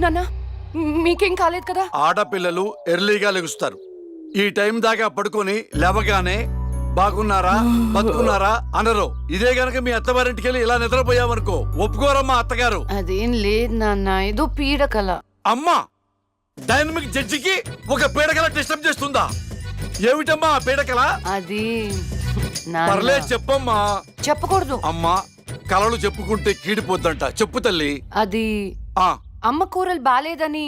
నాన్న మీకేం కాలేదు కదా? ఆడపిల్లలు ఎర్లీగా లెగుస్తారు. ఈ టైం దాకా పడుకొని లేవగానే బాగున్నారా బతుకున్నారా అనరు. ఇదే గనక మీ అత్తవారింటికి వెళ్ళి ఇలా నిద్రపోయామనుకో ఒప్పుకోరమ్మా అత్తగారు. అదేం లేదు నాన్న, ఏదో పీడకల. అమ్మా, డైనమిక్ జడ్జికి ఒక పీడకల డిస్టర్బ్ చేస్తుందా? ఏమిటమ్మా ఆ పీడకల? అది పర్లేదు చెప్పమ్మా. చెప్పకూడదు అమ్మా, కలలు చెప్పుకుంటే కీడిపోద్దంట. చెప్పు తల్లి. అది అమ్మ కూరలు బాలేదని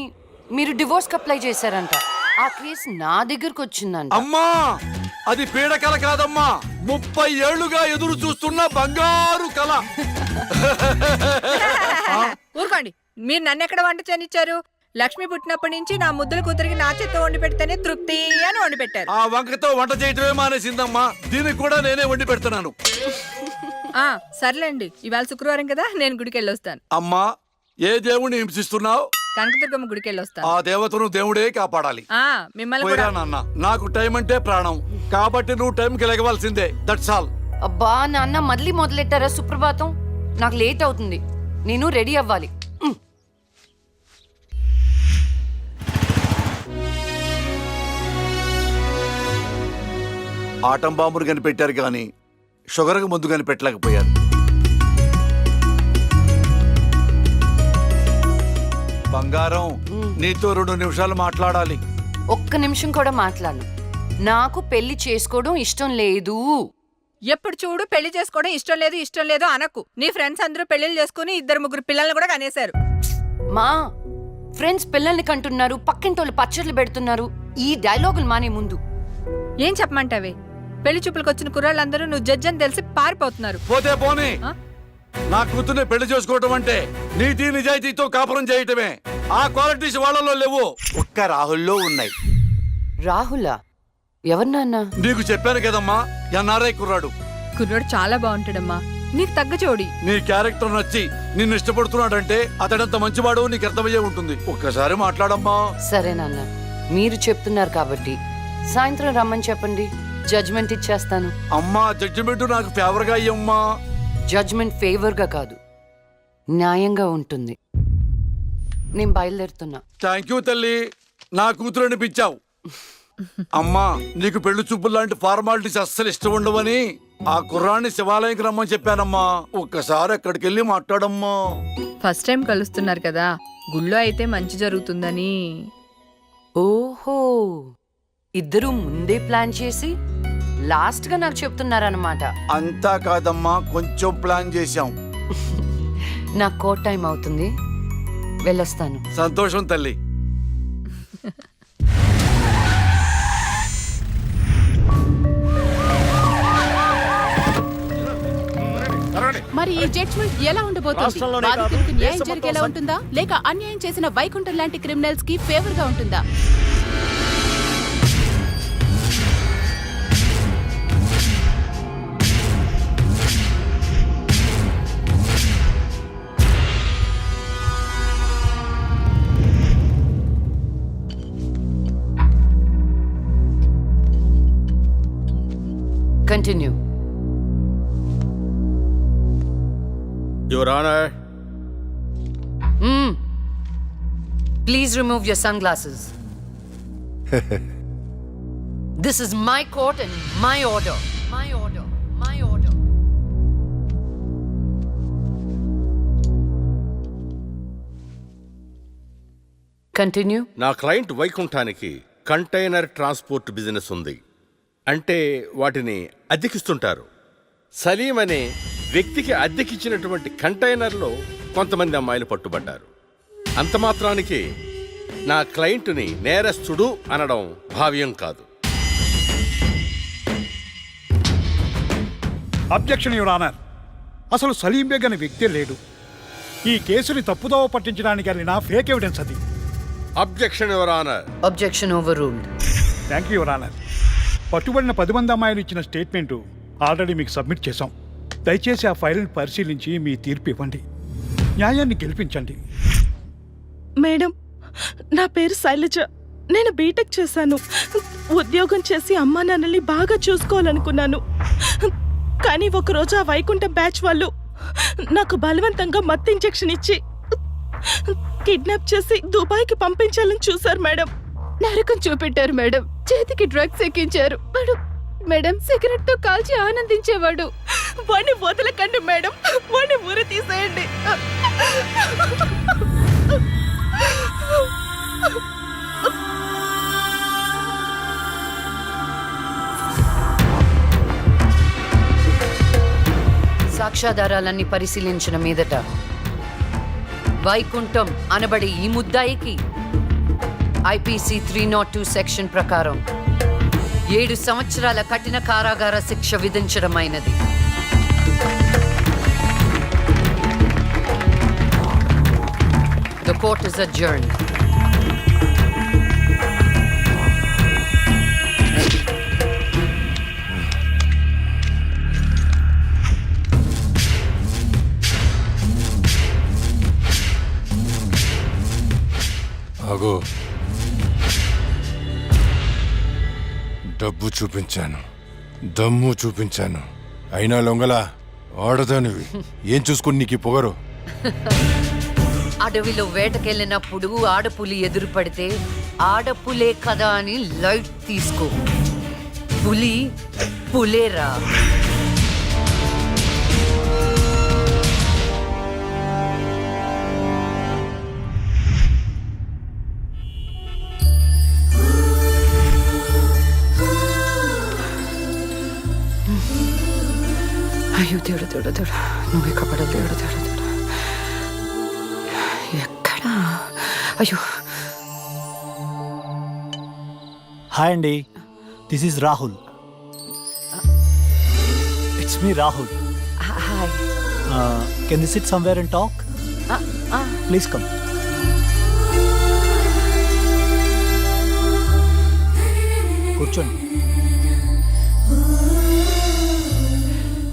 మీరు డివోర్స్ అప్లై చేశారంట. ఆ కేసు నా దగ్గరకు వచ్చిందంట. అమ్మా, అది పీడకల కాదమ్మా, 30 ఏళ్లుగా ఎదురు చూస్తున్న బంగారు కళ. ఊరుకోండి, మీరు నన్ను ఎక్కడ వంట చేయనిచ్చారు? లక్ష్మి పుట్టినప్పటి నుంచి నా ముద్దుల కూతురికి నా చేత్తో వండి పెడితేనే తృప్తి అని వండి పెట్టారు. ఆ వంకతో వంట చేయటమే మానేసిందమ్మా. దీనికి కూడా నేనే వండి పెడుతున్నాను. సర్లేండి, ఇవాళ శుక్రవారం కదా, నేను గుడికి వెళ్ళొస్తాను. అమ్మా, ఏ దేవుణ్ణి హింసిస్తున్నావు? కనకదుర్గమ్మ గుడికి వెళ్ళొస్తాను. ఆ దేవతను దేవుడే కాపాడాలి. మిమ్మల్ని కూడా. నాన్న, నాకు టైం అంటే ప్రాణం, కాబట్టి నువ్వు టైంకి లెగవలసిందే. That's all. అబ్బా నాన్న, మళ్ళీ మొదలెట్టారా సుప్రభాతం? నాకు లేట్ అవుతుంది, నేను రెడీ అవ్వాలి. ఆటం బాంబును కనిపెట్టారు కానీ షుగర్కు ముందు కనిపెట్టలేకపోయారు. బంగారం, నీతో 2 నిమిషాలు మాట్లాడాలి. ఒక్క నిమిషం కూడా మాట్లాడను. నాకు పెళ్లి చేసుకోవడం ఇష్టం లేదు. ఎప్పుడు చూడు పెళ్లి చేసుకోవడం ఇష్టం లేదు అనకు. నీ ఫ్రెండ్స్ అందరూ పెళ్లిళ్ళు చేసుకుని 2-3 పిల్లల్ని కూడా కనేశారు. మా ఫ్రెండ్స్ పిల్లల్ని కంటున్నారు, పక్కింటోళ్ళు పచ్చళ్ళు పెడుతున్నారు. ఈ డైలాగులు మానే ముందు ఏం చెప్పమంటావే? పెళ్లి చూపులకు వచ్చిన కుర్రాళ్ళందరూ నువ్వు జడ్జి అని తెలిసి పారిపోతున్నారు. పోతే పోనీ, నా కూతుర్ని పెళ్లి చేసుకోవటం అంటే నీతి నిజాయితీతో కాపురం చేయటమే. ఆ క్వాలిటీస్ వాళ్ళలో లేవు, ఒక్క రాహుల్లో ఉన్నాయి. రాహులా? ఎవరు నాన్న? నీకు చెప్పాను కదమ్మా, ఎన్ఆర్ఐ కుర్రాడు. కుర్రాడు చాలా బాగుంటాడమ్మా, నీకు తగ్గ జోడి. నీ క్యారెక్టర్ నచ్చి నిన్ను ఇష్టపడుతున్నాడంటే అతడంత మంచివాడు నీకు అర్థమయ్యే ఉంటుంది. ఒక్కసారి మాట్లాడమ్మా. సరే నాన్న, మీరు చెప్తున్నారు కాబట్టి సాయంత్రం రమ్మని చెప్పండి, జడ్జ్మెంట్ ఇచ్చేస్తాను. అమ్మా, జడ్జిమెంట్ నాకు ఫేవర్ గా అయ్యమ్మా. జడ్జ్మెంట్ ఫేవర్ గా కాదు, న్యాయంగా ఉంటుంది. నేను బయలుదేరుతున్నా. థ్యాంక్ యూ తల్లి, నా కూతురు అనిపించావు. అమ్మా, నీకు పెళ్లి చూపులు లాంటి ఫార్మాలిటీస్ అస్సలు ఇష్టం ఉండవని ఆ కుర్రాన్ని శివాలయంకి రమ్మని చెప్పానమ్మా. ఒక్కసారి అక్కడికి వెళ్ళి మాట్లాడమ్మా. ఫస్ట్ టైం కలుస్తున్నారు కదా, గుళ్ళో అయితే మంచి జరుగుతుందని. ఓహో, ఇద్దరు ముందే ప్లాన్ చేసి లాస్ట్ గా నాకు చెప్తున్నారన్నమాట. అంతా కాదమ్మా, కొంచెం ప్లాన్ చేశాం. నా కోట్ టైం అవుతుంది, వెళ్ళొస్తాను. సంతోషం తల్లి. మరి ఈ జడ్జ్మెంట్ ఎలా ఉండబోతుంది? బాధితులకు న్యాయం జరిగేలా ఉంటుందా, లేక అన్యాయం చేసిన వైకుంఠం లాంటి క్రిమినల్స్ కి ఫేవర్ గా ఉంటుందా? Continue. Your Honor. Please remove your sunglasses. This is my court and my order. My order. My order. Continue. నా క్లయింట్ వైకుంఠానికి కంటైనర్ ట్రాన్స్పోర్ట్ బిజినెస్ ఉంది. అంటే వాటిని అద్దెకిస్తుంటారు. సలీం అనే వ్యక్తికి అద్దెకిచ్చినటువంటి కంటైనర్లో కొంతమంది అమ్మాయిలు పట్టుబడ్డారు. అంత మాత్రానికి నా క్లయింట్ని నేరస్తుడు అనడం భావ్యం కాదు. Objection your honour. అసలు సలీం బేగ్ అనే వ్యక్తే లేడు. ఈ కేసుని తప్పుదోవ పట్టించడానికి వెళ్ళిన ఫేక్ ఎవిడెన్స్ అది. Objection your honour. Objection overruled. Thank you your honour. పట్టుబడిన 10 మంది అమ్మాయిలు ఇచ్చిన స్టేట్మెంటు ఆల్రెడీ మీకు సబ్మిట్ చేశాం. దయచేసి ఆ ఫైల్ని పరిశీలించి మీ తీర్పు ఇవ్వండి. న్యాయాన్ని గెలిపించండి. మేడం, నా పేరు శైలజ. నేను బీటెక్ చేశాను. ఉద్యోగం చేసి అమ్మా నాన్నల్ని బాగా చూసుకోవాలనుకున్నాను. కానీ ఒకరోజు ఆ వైకుంఠం బ్యాచ్ వాళ్ళు నాకు బలవంతంగా మత్తు ఇంజెక్షన్ ఇచ్చి కిడ్నాప్ చేసి దుబాయ్కి పంపించాలని చూశారు మేడం. నరకం చూపెట్టారు మేడం. చేతికి డ్రగ్స్ ఎక్కించారు మేడం. సిగరెట్ తో కాల్చి ఆనందించేవాడు. వాడిని వదలకండి మేడం, వాడిని ఊరి తీసేయండి. సాక్ష్యాధారాలన్నీ పరిశీలించిన మీదట వైకుంఠం అనబడే ఈ ముద్దాయికి IPC 302 సెక్షన్ ప్రకారం 7 సంవత్సరాల కఠిన కారాగార శిక్ష విధించడమైనది. The court is adjourned. ఆగో, డబ్బు చూపించాను, దమ్ము చూపించాను, అయినా లొంగల ఆడదానివి. ఏం చూసుకుని నీకు పొగరు? అడవిలో వేటకెళ్ళినప్పుడు ఆడపులి ఎదురుపడితే ఆడపులే కదా అని లైట్ తీసుకో. పులి పులేరా. అయ్యో దేవుడు దేవుడు దేవుడు, నువ్వు ఎక్కడ దేవుడు దేవుడు దేవుడు, ఎక్కడా? అయ్యో. హాయ్ అండి, this is Rahul. It's me Rahul. Hi. Can we sit somewhere and talk? Please come. కూర్చోండి.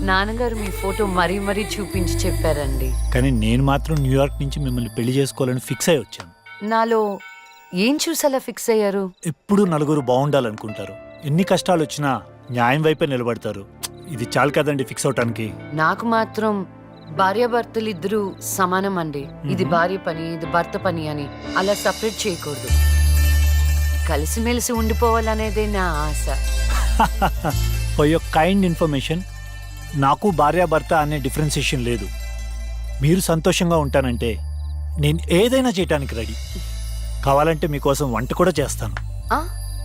నాన్నగారు మీ ఫోటో మరీ మరీ చూపించి చెప్పారండి. కానీ నేను మాత్రం న్యూయార్క్ నుంచి మిమ్మల్ని పెళ్లి చేసుకోవాలని ఫిక్స్ అయి వచ్చాను. నాలో ఏం చూసేలా ఫిక్స్ అయ్యారు? ఎప్పుడూ నలుగురు బాగుండాలనుకుంటారు. ఎన్ని కష్టాలు వచ్చినా న్యాయం వైపే నిలబడతారు. ఇది చాలు కదండి ఫిక్స్ అవటానికి. నాకు మాత్రం భార్యాభర్తలు ఇద్దరు సమానం అండి. ఇది భార్య పని, ఇది భర్త పని అని అలా సపరేట్ చేయకూడదు. కలిసిమెలిసి ఉండిపోవాలనేదే నా ఆశ. ఫర్ యువర్ కైండ్ ఇన్ఫర్మేషన్, నాకు భార్యాభర్త అనే డిఫరెన్సియేషన్ లేదు. మీరు సంతోషంగా ఉంటానంటే నేను ఏదైనా చేయటానికి రెడీ. కావాలంటే మీకోసం వంట కూడా చేస్తాను. ఆ?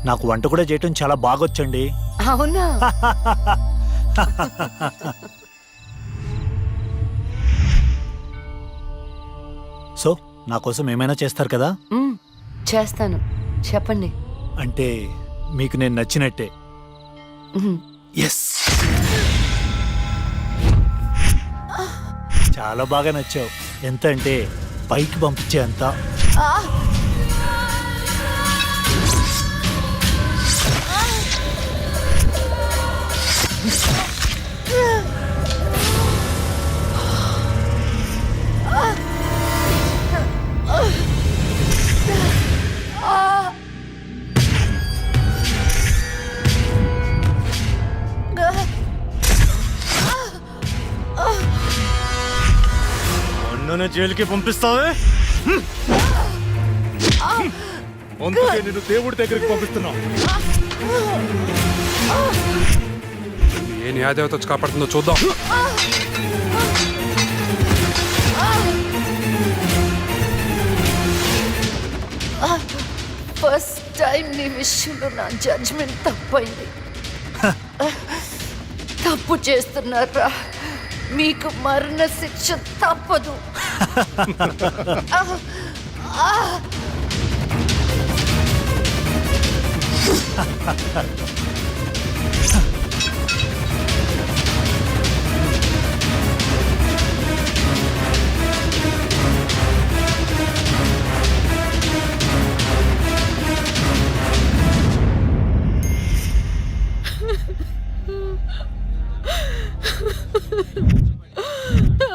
నాకు వంట కూడా చేయటం చాలా బాగొచ్చండి. అవునా? సో నా కోసం ఏమైనా చేస్తారు కదా? చేస్తాను, చెప్పండి. అంటే మీకు నేను నచ్చినట్టే. ఎస్, చాలా బాగా నచ్చావు. ఎంత అంటే పైకి పంపించే అంత. అన్ననే జైలుకి పంపిస్తావే? అందుకే నేను దేవుడి దగ్గరికి పంపిస్తున్నా. ఏ న్యాయదేవత వచ్చి కాపాడుతుందో చూద్దాం. ఫస్ట్ టైం నీ విషయంలో నా జడ్జ్మెంట్ తప్పైంది. తప్పు చేస్తున్నారా? మీకు మరణ శిక్ష తప్పదు.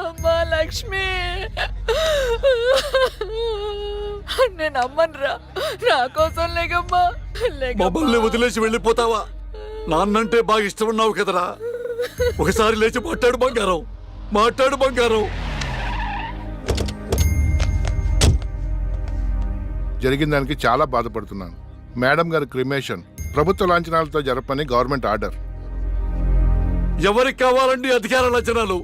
అమ్మా లక్ష్మి, నేను అమ్మనురా. నా కోసం లేకమ్మా. మమ్మల్ని వదిలేసి వెళ్ళిపోతావా? నాన్నంటే బాగా ఇష్టం ఉన్నావు కదరా. ఒకసారి లేచి మాట్లాడు బంగారం, మాట్లాడు బంగారం. జరిగిన దానికి చాలా బాధపడుతున్నాను. మేడం గారి క్రిమేషన్ ప్రభుత్వ లాంఛనాలతో జరపని గవర్నమెంట్ ఆర్డర్. ఎవరికి కావాలండి అధికార లక్షణాలు?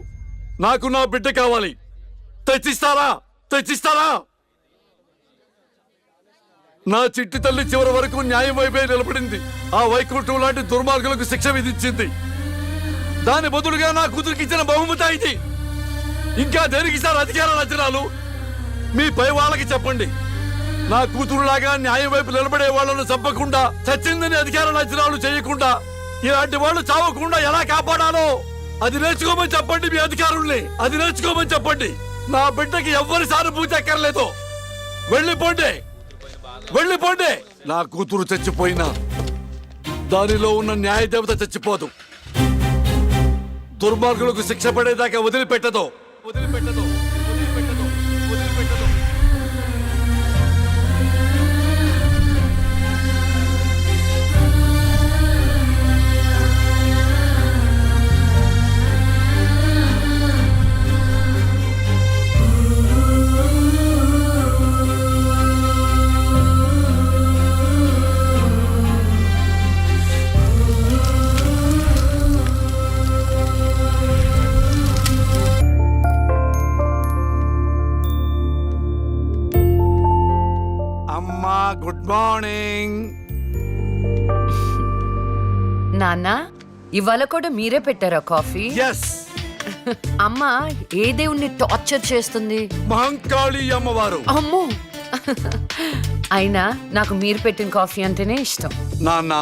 నాకు నా బిడ్డ కావాలి. తెచ్చిస్తారా? తెచ్చిస్తారా? నా చిట్టి తల్లి చివరి వరకు న్యాయం వైపే నిలబడింది. ఆ వైకుంఠం లాంటి దుర్మార్గులకు శిక్ష విధించింది. దాని బదులుగా నా కూతురికి ఇచ్చిన బహుమతి ఇది. ఇంకా దేనికి సార్ అధికార లక్షణాలు? మీ పై వాళ్ళకి చెప్పండి. నా కూతురులాగా న్యాయం వైపు నిలబడే వాళ్ళను చంపకుండా, చచ్చిందని అధికార లక్షణాలు చేయకుండా, ఇలాంటి వాళ్ళు చావకుండా ఎలా కాపాడాలో అది నేర్చుకోమని చెప్పండి. మీ అధికారుల్ని అది నేర్చుకోమని చెప్పండి. నా బిడ్డకి ఎవ్వరి సానుభూతి అక్కర్లేదు. వెళ్ళిపోండి, వెళ్ళిపోండి. నా కూతురు చచ్చిపోయినా దానిలో ఉన్న న్యాయ దేవత చచ్చిపోదు. దుర్మార్గులకు శిక్ష పడేదాకా వదిలిపెట్టదు, వదిలిపెట్టదు, వదిలిపెట్టదు, వదిలిపెట్టదు. అమ్మా, గుడ్ మార్నింగ్. నాన్న, ఇవాళ కూడా మీరే పెట్టారా కాఫీ? ఎస్. అమ్మ ఏ దేవుణ్ణి టార్చర్ చేస్తుంది? మహంకాళి అమ్మవారు. అమ్మో. అయినా నాకు మీరు పెట్టిన కాఫీ అంటేనే ఇష్టం. నాన్న,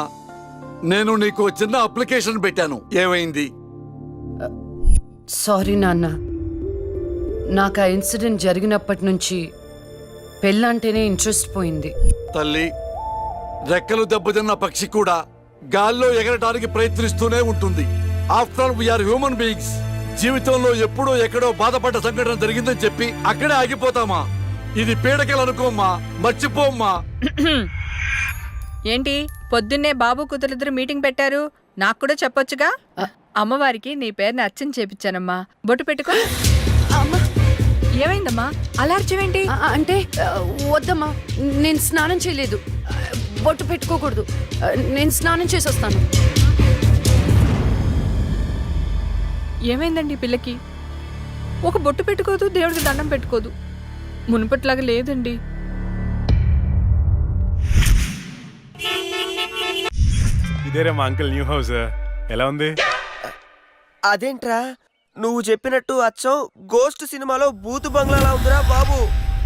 నేను నీకు చిన్న అప్లికేషన్ పెట్టాను. ఏమైంది? సారీ నాన్న, నాకు ఆ ఇన్సిడెంట్ జరిగినప్పటి నుంచి పెళ్ళంటేనే ఇంట్రెస్ట్ పోయింది. తల్లి, రెక్కలు దెబ్బతిన్న పక్షి కూడా గాల్లో ఎగరడానికి ప్రయత్నిస్తూనే ఉంటుంది. After all we are human beings. జీవితంలో ఎప్పుడో ఎక్కడో బాధపడ్డ సంఘటన జరిగిందని చెప్పి అక్కడే ఆగిపోతామా? ఇది పీడకలు అనుకోమ్మా, మర్చిపోమ్మా. ఏంటి పొద్దున్నే బాబు కూతురిద్దరు మీటింగ్ పెట్టారు? నాకు కూడా చెప్పొచ్చుగా. అమ్మవారికి నీ పేరుని అర్చన చేపించానమ్మా. బొట్టు పెట్టుకో. ఏమైందమ్మా అలా అర్చవేంటి? అంటే వద్దమ్మా, నేను స్నానం చేయలేదు. బొట్టు పెట్టుకోకూడదు. నేను స్నానం చేసి వస్తాను. ఏమైందండి ఈ పిల్లకి? ఒక బొట్టు పెట్టుకోదు, దేవుడికి దండం పెట్టుకోదు. మునుపట్లాగా లేదండి. ఇదేరా మా అంకుల్ న్యూ హౌస్. ఎలా ఉంది? అదేంట్రా నువ్వు చెప్పినట్టు అచ్చం గోస్ట్ సినిమాలో బూతు బంగ్లాలా ఉందిరా బాబు.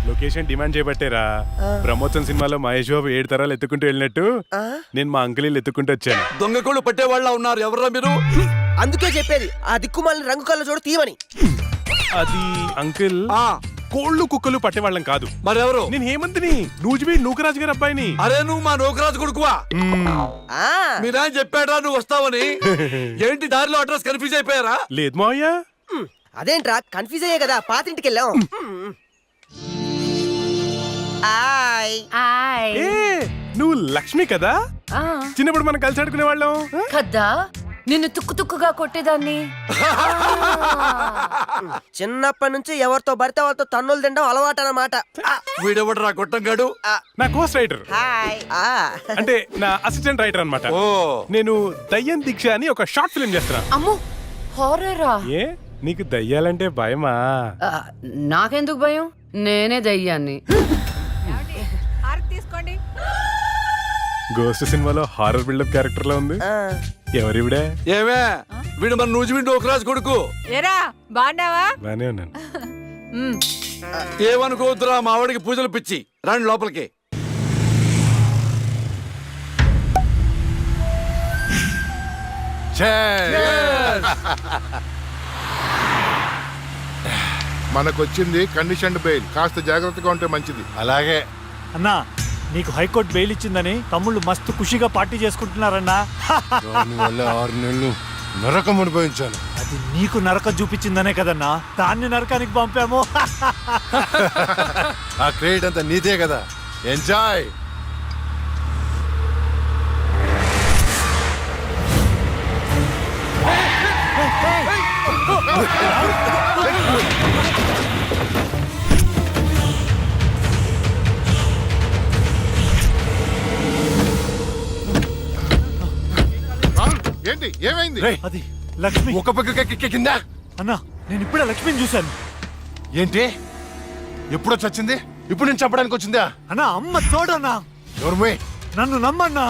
లొకేషన్ డిమాండ్ చేయబట్టేరా. బ్రహ్మోత్సవం సినిమాలో మహేష్ బాబు 7 తరాలు ఎత్తుకుంటూ వెళ్ళినట్టు నేను మా అంకుల్ ఇల్లు ఎత్తుకుంటూ వచ్చాను. దొంగకోళ్ళు పట్టేవాళ్ళ ఉన్నారు. ఎవరా మీరు? అందుకే చెప్పేది ఆ దిక్కుమాలిన రంగు కళ్ళ చూడ తీయమని. అది అంకుల్, కోళ్ళు కుక్కలు పట్టేవాళ్ళం కాదు. మరెవరు? నేను హేమంత్ని, నూజివీ నూకరాజు గారి అబ్బాయిని. అరే, నువ్వు మా నూకరాజు కొడుకువా? మీరా చెప్పాడా నువ్వు వస్తావని? ఏంటి దారిలో అడ్రస్ కన్ఫ్యూజ్ అయిపోయారా? లేదు మావయ్య. అదేంట్రా కన్ఫ్యూజ్ అయ్యే కదా పాతింటికి వెళ్ళాం. నువ్వు లక్ష్మి కదా? చిన్నప్పుడు మనం కలిసి ఆడుకునే వాళ్ళం కదా. నిన్ను తుక్కు తుక్కుగా కొట్టేదాన్ని. చిన్నప్పటి నుంచి ఎవరితో పడితే వాళ్ళతో తన్నులు తినడం అలవాటు అన్నమాట. వీడెవడరా గొట్టంగాడు? నా కోస్ట్ రైటర్, అంటే నా అసిస్టెంట్ రైటర్ అన్నమాట. నేను దయ్యం దీక్ష అని ఒక షార్ట్ ఫిల్మ్ చేస్తున్నా. అమ్మో, హారరా? ఏ నీకు దయ్యాలంటే భయమా? నాకెందుకు భయం? నేనే దయ్యాన్ని. తీసుకోండి. గోస్ట్ సినిమాలో హారర్ బిల్డప్ క్యారెక్టర్ లో ఉంది. ఎవరివిడే? ఏమే, వీడు మన నూజివీ నూకరాజు కొడుకు. ఏరా బాగున్నావా? బానే ఉన్నాను. ఏమనుకోవద్దురా, మా ఆవిడికి పూజలు పిచ్చి. రండి లోపలికి. మనకొచ్చింది కండిషన్ బెయిల్. కాస్త జాగ్రత్తగా ఉంటే మంచిది. అలాగే అన్నా, నీకు హైకోర్టు బెయిల్ ఇచ్చిందని తమ్ముళ్ళు మస్తు ఖుషిగా పార్టీ చేసుకుంటున్నారన్నా. దానివల్ల 6 నెలలు నరకం అనుభవించాను. అది నీకు నరకం చూపించిందనే కదన్నా దాన్ని నరకానికి పంపాము. ఆ క్రెడిట్ అంతా నీదే కదా. ఎంజాయ్. రేయ్, అది లక్ష్మి. ఒక పక్క కింద. అన్నా నేను ఇప్పుడే లక్ష్మిని చూశాను. ఏంటి ఎప్పుడో చచ్చింది, ఇప్పుడు నేను చెప్పడానికి వచ్చిందా? అన్నా అమ్మ తోడన్నా. ఎవరు? నన్ను నమ్మన్నా,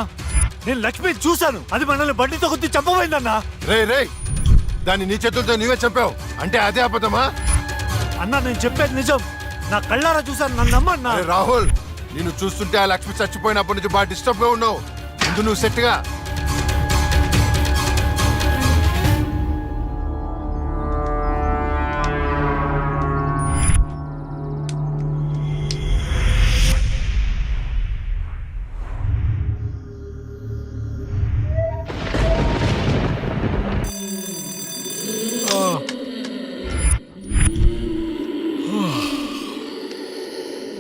నేను లక్ష్మిని చూశాను. అది మనల్ని బండితో కొద్ది చంపబోయిందన్నా. రే దాన్ని నీ చేతులతో నీవే చెప్పావు అంటే అదే అబద్ధమా? అన్నా నేను చెప్పేది నిజం, నా కళ్ళారా చూశాను, నన్ను నమ్మన్నా. అరే రాహుల్, నిన్ను చూస్తుంటే ఆ లక్ష్మి చచ్చిపోయినప్పటి నుంచి బాగా డిస్టర్బ్ గా ఉన్నావు. ముందు నువ్వు సెట్గా.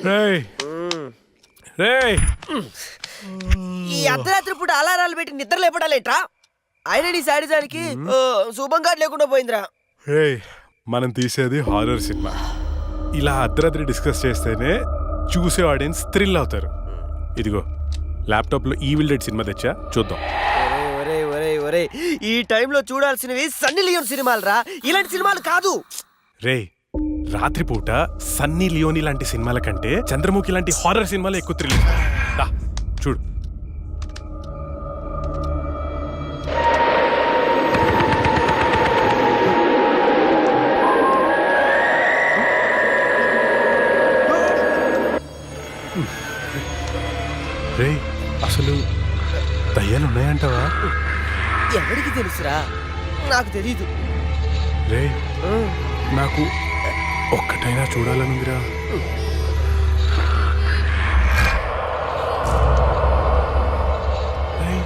రేయ్ రేయ్, ఈ అర్ధరాత్రి పూట అలారాలు పెట్టి నిద్ర లేపడాలేట్రా? ఆయన నీ సాడిజానికి శుభంగా లేకుండా పోయిందిరా. రేయ్, మనం తీసేది హారర్ సినిమా. ఇలా అర్ధరాత్రి డిస్కస్ చేస్తేనే చూసే ఆడియన్స్ థ్రిల్ అవుతారు. ఇదిగో ల్యాప్టాప్లో ఈవిల్ డెడ్ సినిమా తెచ్చా, చూద్దాం. ఒరే ఒరే ఒరే, ఈ టైంలో చూడాల్సినవి సన్నీ లియోన్ సినిమాలు రా, ఇలాంటి సినిమాలు కాదు. రేయ్, రాత్రిపూట సన్నీ లియోని లాంటి సినిమాల కంటే చంద్రముఖి లాంటి హారర్ సినిమాలు ఎక్కువ థ్రిల్. దా చూడు. రేయ్, అసలు దయ్యాలు ఉన్నాయంటావా? ఎవరికి తెలుసురా? నాకు తెలీదు. రేయ్, నాకు ఒక్కటైనా చూడాలనుందిరా. రేయ్,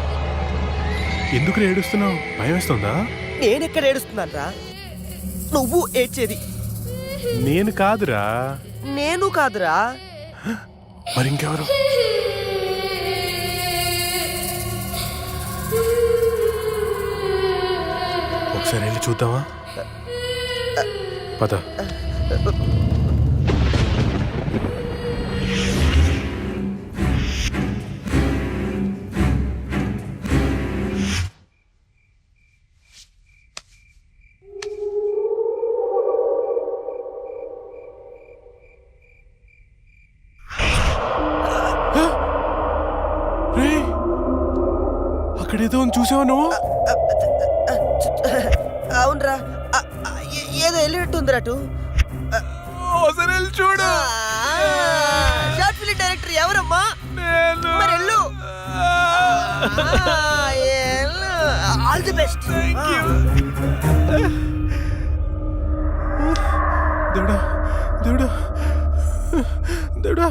ఎందుకు ఏడుస్తున్నావు? భయం వేస్తుందా? నేనెక్కడ ఏడుస్తున్నాను రా? నువ్వు ఏడ్చేది. నేను కాదురా. నేను కాదురా. మరి ఇంకెవరు? ఒకసారి వెళ్ళి చూద్దామా? పద. రేయ్, అక్కడేదో చూసావా నువ్వు? అవునరా, ఏదో వెళ్ళినట్టుందిరా అటు. ఒకసారి వెళ్ళి చూడు. షార్ట్ ఫిల్మ్ డైరెక్టర్ ఎవరమ్మా? మరి వెళ్ళు. All the best. దేవుడా దేవుడా దేవుడా.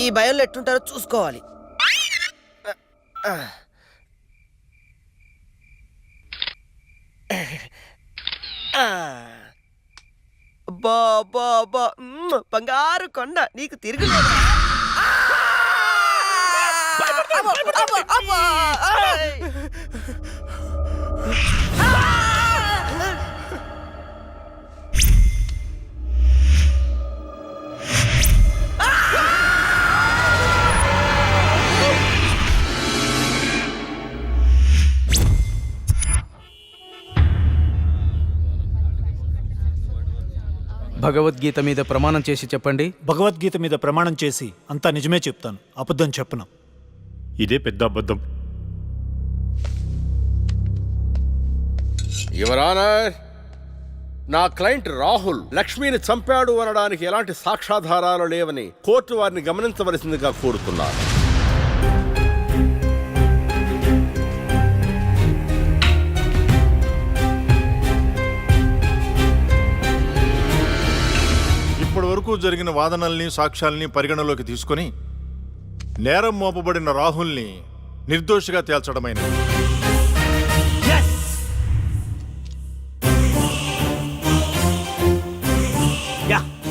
ఈ భయంలో ఎట్టుంటారో చూసుకోవాలి. బంగారు కొండ నీకు తిరుగులేదు. భగవద్గీత మీద ప్రమాణం చేసి చెప్పండి. భగవద్గీత మీద ప్రమాణం చేసి అంతా నిజమే చెప్తాను, అబద్ధం చెప్పను. ఇదే పెద్ద అబద్ధం. యువర్ ఆనర్, నా క్లయింట్ రాహుల్ లక్ష్మిని చంపాడు అనడానికి ఎలాంటి సాక్ష్యాధారాలు లేవని కోర్టు వారిని గమనించవలసిందిగా కోరుతున్నారు. ఇప్పటి వరకు జరిగిన వాదనల్ని సాక్ష్యాల్ని పరిగణలోకి తీసుకొని నేరం మోపబడిన రాహుల్ని నిర్దోషిగా తేల్చడమైనది.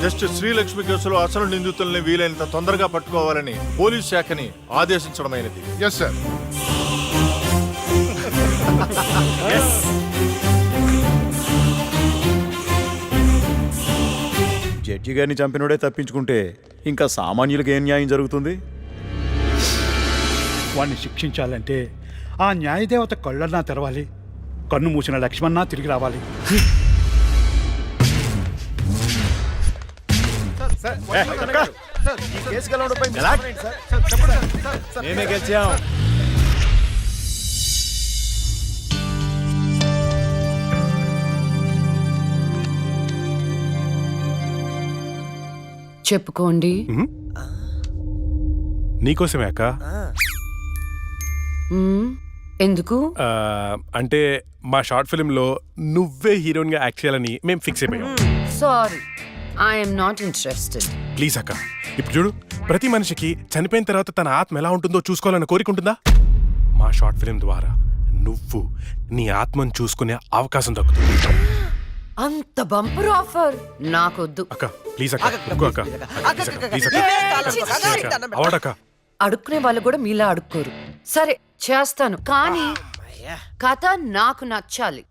జస్టిస్ శ్రీలక్ష్మి కేసులో అసలు నిందితుల్ని వీలైనంత తొందరగా పట్టుకోవాలని పోలీస్ శాఖని ఆదేశించడమైనది. Yes sir. జడ్జి గారిని చంపినోడే తప్పించుకుంటే ఇంకా సామాన్యులకు ఏం న్యాయం జరుగుతుంది? వాడిని శిక్షించాలంటే ఆ న్యాయదేవత కళ్ళన్నా తెరవాలి, కన్ను మూసిన లక్ష్మణ తిరిగి రావాలి. మేమే గెలిచాం. చెప్పుకోండి. నీకోసమే అక్క. మ్మ్. ఎందుకు? అంటే మా షార్ట్ ఫిల్మ్లో నువ్వే హీరోయిన్ గా యాక్ట్ చేయాలని మేము ఫిక్స్ అయిపోయాం. Sorry, I'm not interested. Please అక్క, ఇప్పుడు చూడు, ప్రతి మనిషికి చనిపోయిన తర్వాత తన ఆత్మ ఎలా ఉంటుందో చూసుకోవాలని కోరిక ఉంటుందా? మా షార్ట్ ఫిల్మ్ ద్వారా నువ్వు నీ ఆత్మను చూసుకునే అవకాశం దక్కుతుంది. అంత బంపర్ ఆఫర్ నాకొద్దు. అక్క ప్లీజ్ అక్క, ఒక్క అక్క, ప్లీజ్ అక్క, అవడక్క. అడుక్కునే వాళ్ళు కూడా మీలా అడుక్కోరు. సరే చేస్తాను, కానీ కథ నాకు నచ్చాలి.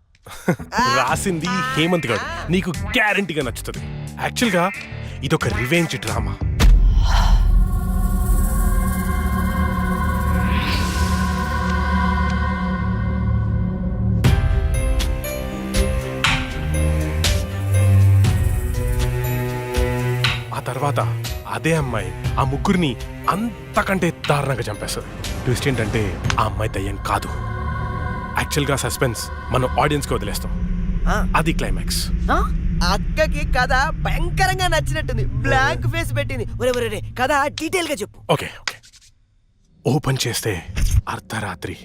రాసింది హేమంత్ గారు, నీకు గ్యారంటీగా నచ్చుతుంది. యాక్చువల్గా ఇదొక రివెంజ్ డ్రామా. ఆ తర్వాత అదే అమ్మాయి ఆ ముగ్గురిని అంతకంటే దారుణంగా చంపేస్తుంది. ట్విస్ట్ ఏంటంటే ఆ అమ్మాయి దయ్యం కాదు. యాక్చువల్గా సస్పెన్స్ మనం ఆడియన్స్కి వదిలేస్తాం. అది క్లైమాక్స్. అక్కకి కథ భయంకరంగా నచ్చినట్టుంది. బ్లాంక్ ఫేస్ పెట్టింది. ఒరే కథ డీటెయిల్ గా చెప్పు. Okay okay. ఓపెన్ చేస్తే అర్ధరాత్రి,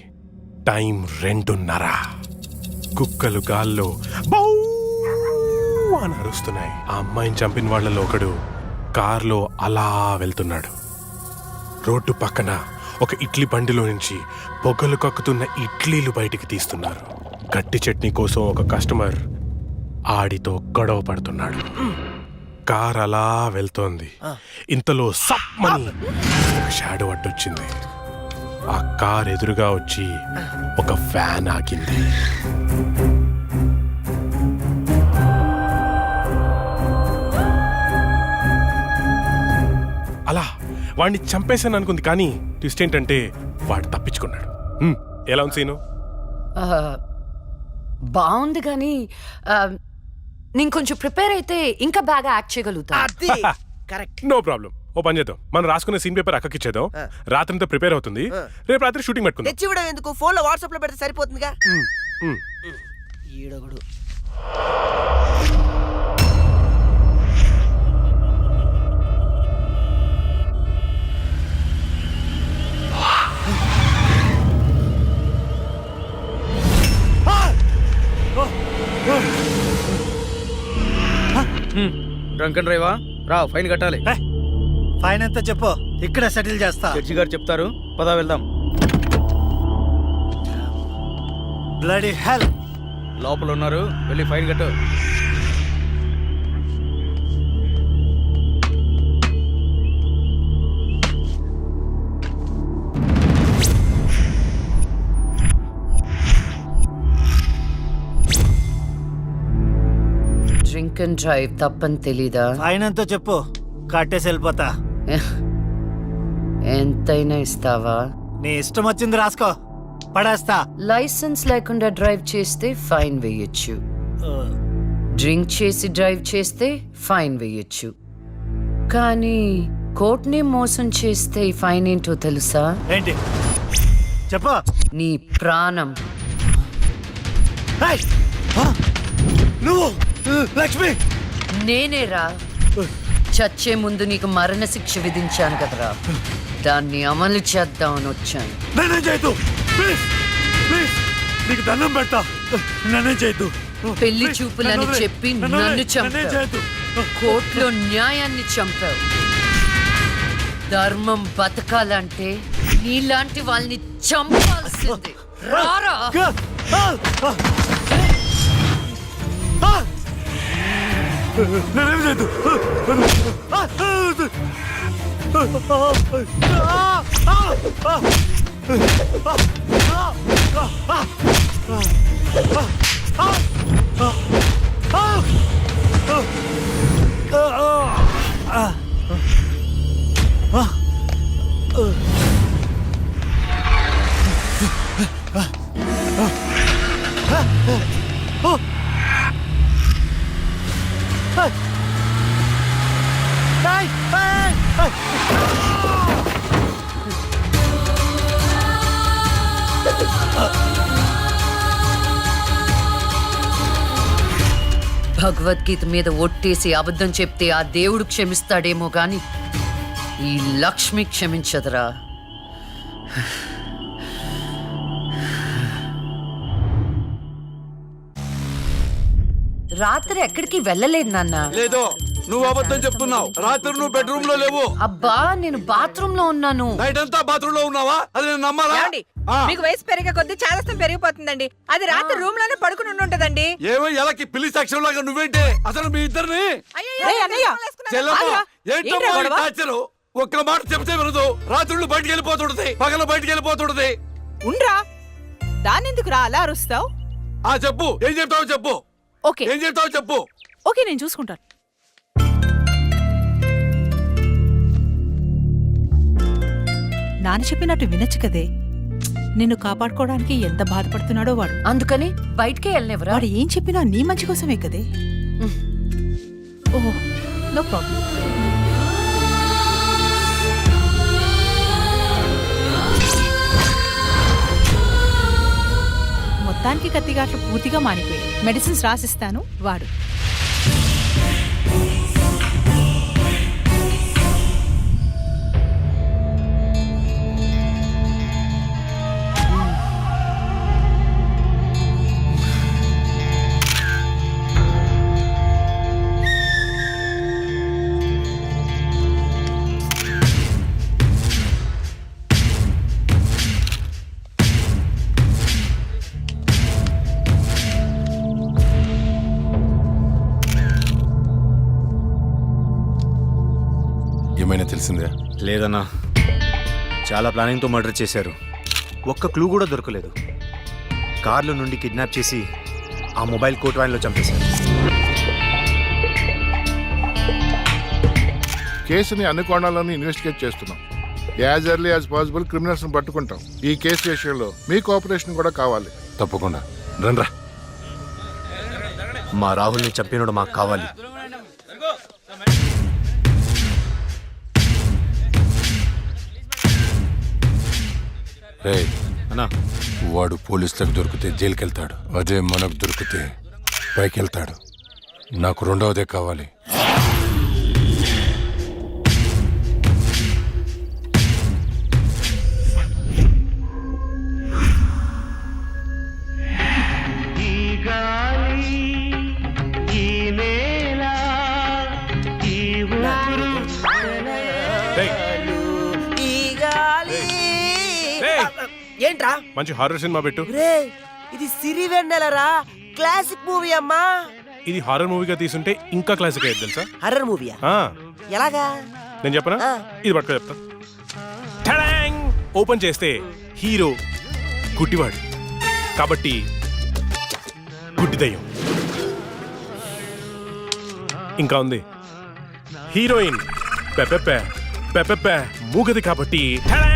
టైం 2:30. కుక్కలు గాల్లో బౌ అని అరుస్తున్నాయి. ఆ అమ్మాయిని చంపిన వాళ్ళలో ఒకడు కార్లో అలా వెళ్తున్నాడు. రోడ్డు పక్కన ఒక ఇడ్లీ బండిలో నుంచి పొగలు కక్కుతున్న ఇడ్లీలు బయటికి తీస్తున్నారు. గట్టి చట్నీ కోసం ఒక కస్టమర్ ఆడితో గొడవ పడుతున్నాడు. కార్ అలా వెళ్తోంది. ఇంతలో సప్పని ఒక షాడో అడ్డొచ్చింది. ఆ కార్ ఎదురుగా వచ్చి ఒక ఫ్యాన్ ఆగింది. అలా వాడిని చంపేశాను అనుకుంది, కానీ ట్విస్ట్ ఏంటంటే వాడు తప్పించుకున్నాడు. ఎలా ఉంది సీను? బాగుంది, కానీ నేను కొంచెం ప్రిపేర్ అయితే ఇంకా బాగా యాక్ట్ చేయగలుగుతా. No problem. ఓ పని చేద్దాం, మనం రాసుకున్న సీన్ పేపర్ అక్కకి ఇచ్చేద్దాం. రాత్రంతా ప్రిపేర్ అవుతుంది. రేపు రాత్రి షూటింగ్ పెట్టుకుందాం. తెచ్చివ్వడం ఎందుకు, ఫోన్ లో వాట్సాప్ లో పెడితే సరిపోతుందిగా. ఈడొకడు. Drunk and డ్రైవా? రా, ఫైన్ కట్టాలి. ఫైన్ ఎంత చెప్పు, ఇక్కడ సెటిల్ చేస్తా. జడ్జి గారు చెప్తారు, పదా వెళ్దాం. బ్లడీ హెల్, లోపల ఉన్నారు, వెళ్ళి ఫైన్ కట్టు. డ్రింక్ అండ్ డ్రైవ్ తప్పని తెలీదా? ఫైన్ ఎంతో చెప్పు, కట్టేసి వెళ్ళిపోతా. ఎంతైనా ఇస్తావా? నీ ఇష్టం వచ్చింది రాసుకో, పడేస్తా. లైసెన్స్ లేకుండా డ్రైవ్ చేస్తే ఫైన్ వేయొచ్చు, డ్రింక్ చేసి డ్రైవ్ చేస్తే ఫైన్ వేయొచ్చు, కానీ కోర్టుని మోసం చేస్తే ఈ ఫైన్ ఏంటో తెలుసా? ఏంటి చెప్పు. నీ ప్రాణం. నువ్వు లక్ష్మి? నేనేరా, చచ్చే ముందు నీకు మరణ శిక్ష విధించాను కదరా, దాన్ని అమలు చేద్దామని వచ్చాను. నేనేం చేయదు, ప్లీజ్ ప్లీజ్, నీకు దండం పెడతా, నేనేం చేయదు. పెళ్లి చూపులని చెప్పి నన్ను చంపావు, కోర్టులో న్యాయాన్ని చంపావు. ధర్మం బతకాలంటే నీలాంటి వాళ్ళని చంపాల్సిందే. రారా. నేనేం చేయదు. భగవద్గీత మీద ఒట్టేసి అబద్ధం చెప్తే ఆ దేవుడు క్షమిస్తాడేమో గాని ఈ లక్ష్మి క్షమించదురా. రాత్రి ఎక్కడికి వెళ్ళలేదు నాన్న. లేదో నువ్వు అబద్ధం చెప్తున్నావు. రాత్రి నువ్వు బెడ్రూమ్ లో లేవు. అబ్బా నేను బాత్రూమ్ లో ఉన్నాను. నైట్ అంతా బాత్రూమ్ లో ఉన్నావా? అది నేను నమ్మాలా? ఏమండి? మీకు వయసు పెరిగే కొద్దీ చాలాస్తం పెరిగిపోతుందండి. అది రాత్రి రూమ్ లోనే పడుకుని ఉంటదండి. ఏమో ఎలాకి పిల్లి సాక్ష్యం లాగా నువ్వేంటి అసలు మీ ఇద్దరిని ఒక్క మాట చెప్తే వినదు. రాత్రులు బయటికి వెళ్ళిపోతుంటది, పగలు బయటికి వెళ్ళిపోతుంటది. ఉండ్రా దానెందుకు రా అలా అరుస్తావు? చెప్పు, ఏం చెప్తావు చెప్పు. ఓకే ఏం చెప్తావు చెప్పు. ఓకే నేను చూసుకుంటాను. నాన్న చెప్పినట్టు వినొచ్చు కదే. నిన్ను కాపాడుకోవడానికి ఎంత బాధపడుతున్నాడో వాడు. అందుకని బయటికే వెళ్ళనివ్వరా? వాడు ఏం చెప్పినా నీ మంచి కోసమే కదే. ఓహో నో ప్రాబ్లం. మొత్తానికి కత్తిగాట్లు పూర్తిగా మానిపోయాయి. మెడిసిన్స్ రాసిస్తాను వాడు. ఏమైనా తెలిసిందే? లేదన్నా, చాలా ప్లానింగ్తో మర్డర్ చేశారు. ఒక్క క్లూ కూడా దొరకలేదు. కార్లో నుండి కిడ్నాప్ చేసి ఆ మొబైల్ కోట్ వ్యాన్లో చంపేశారు. కేసుని అన్ని కోణాలను ఇన్వెస్టిగేట్ చేస్తున్నాం. As early as possible criminals ని పట్టుకుంటాం. ఈ కేసు విషయంలో మీ కోఆపరేషన్ కూడా కావాలి. తప్పకుండా రండ్రా. మా రాహుల్ని చంపినోడు మాకు కావాలి. రే అన్నా, వాడు పోలీసులకు దొరికితే జైలుకి వెళ్తాడు. అదే మనకు దొరికితే పైకి వెళ్తాడు. నాకు రెండవదే కావాలి. ఏంట్రా మంచి హారర్ సినిమా పెట్టు. రే ఇది సిరివెన్నెలరా, క్లాసిక్ మూవీ అమ్మా. ఇది హారర్ మూవీగా తీసుంటే ఇంకా క్లాసిక్ అయ్యేది తెలుసా? హర్రర్ మూవీయా? ఎలాగా? నేను చెప్పనా? ఇది పట్టుకో చెప్తా. ఠడాంగ్! ఓపెన్ చేస్తే హీరో గుడ్డివాడు కాబట్టి గుడ్డి దయ్యం. ఇంకా ఉంది హీరోయిన్ పెపెపె మూగది కాబట్టి ఠడాంగ్!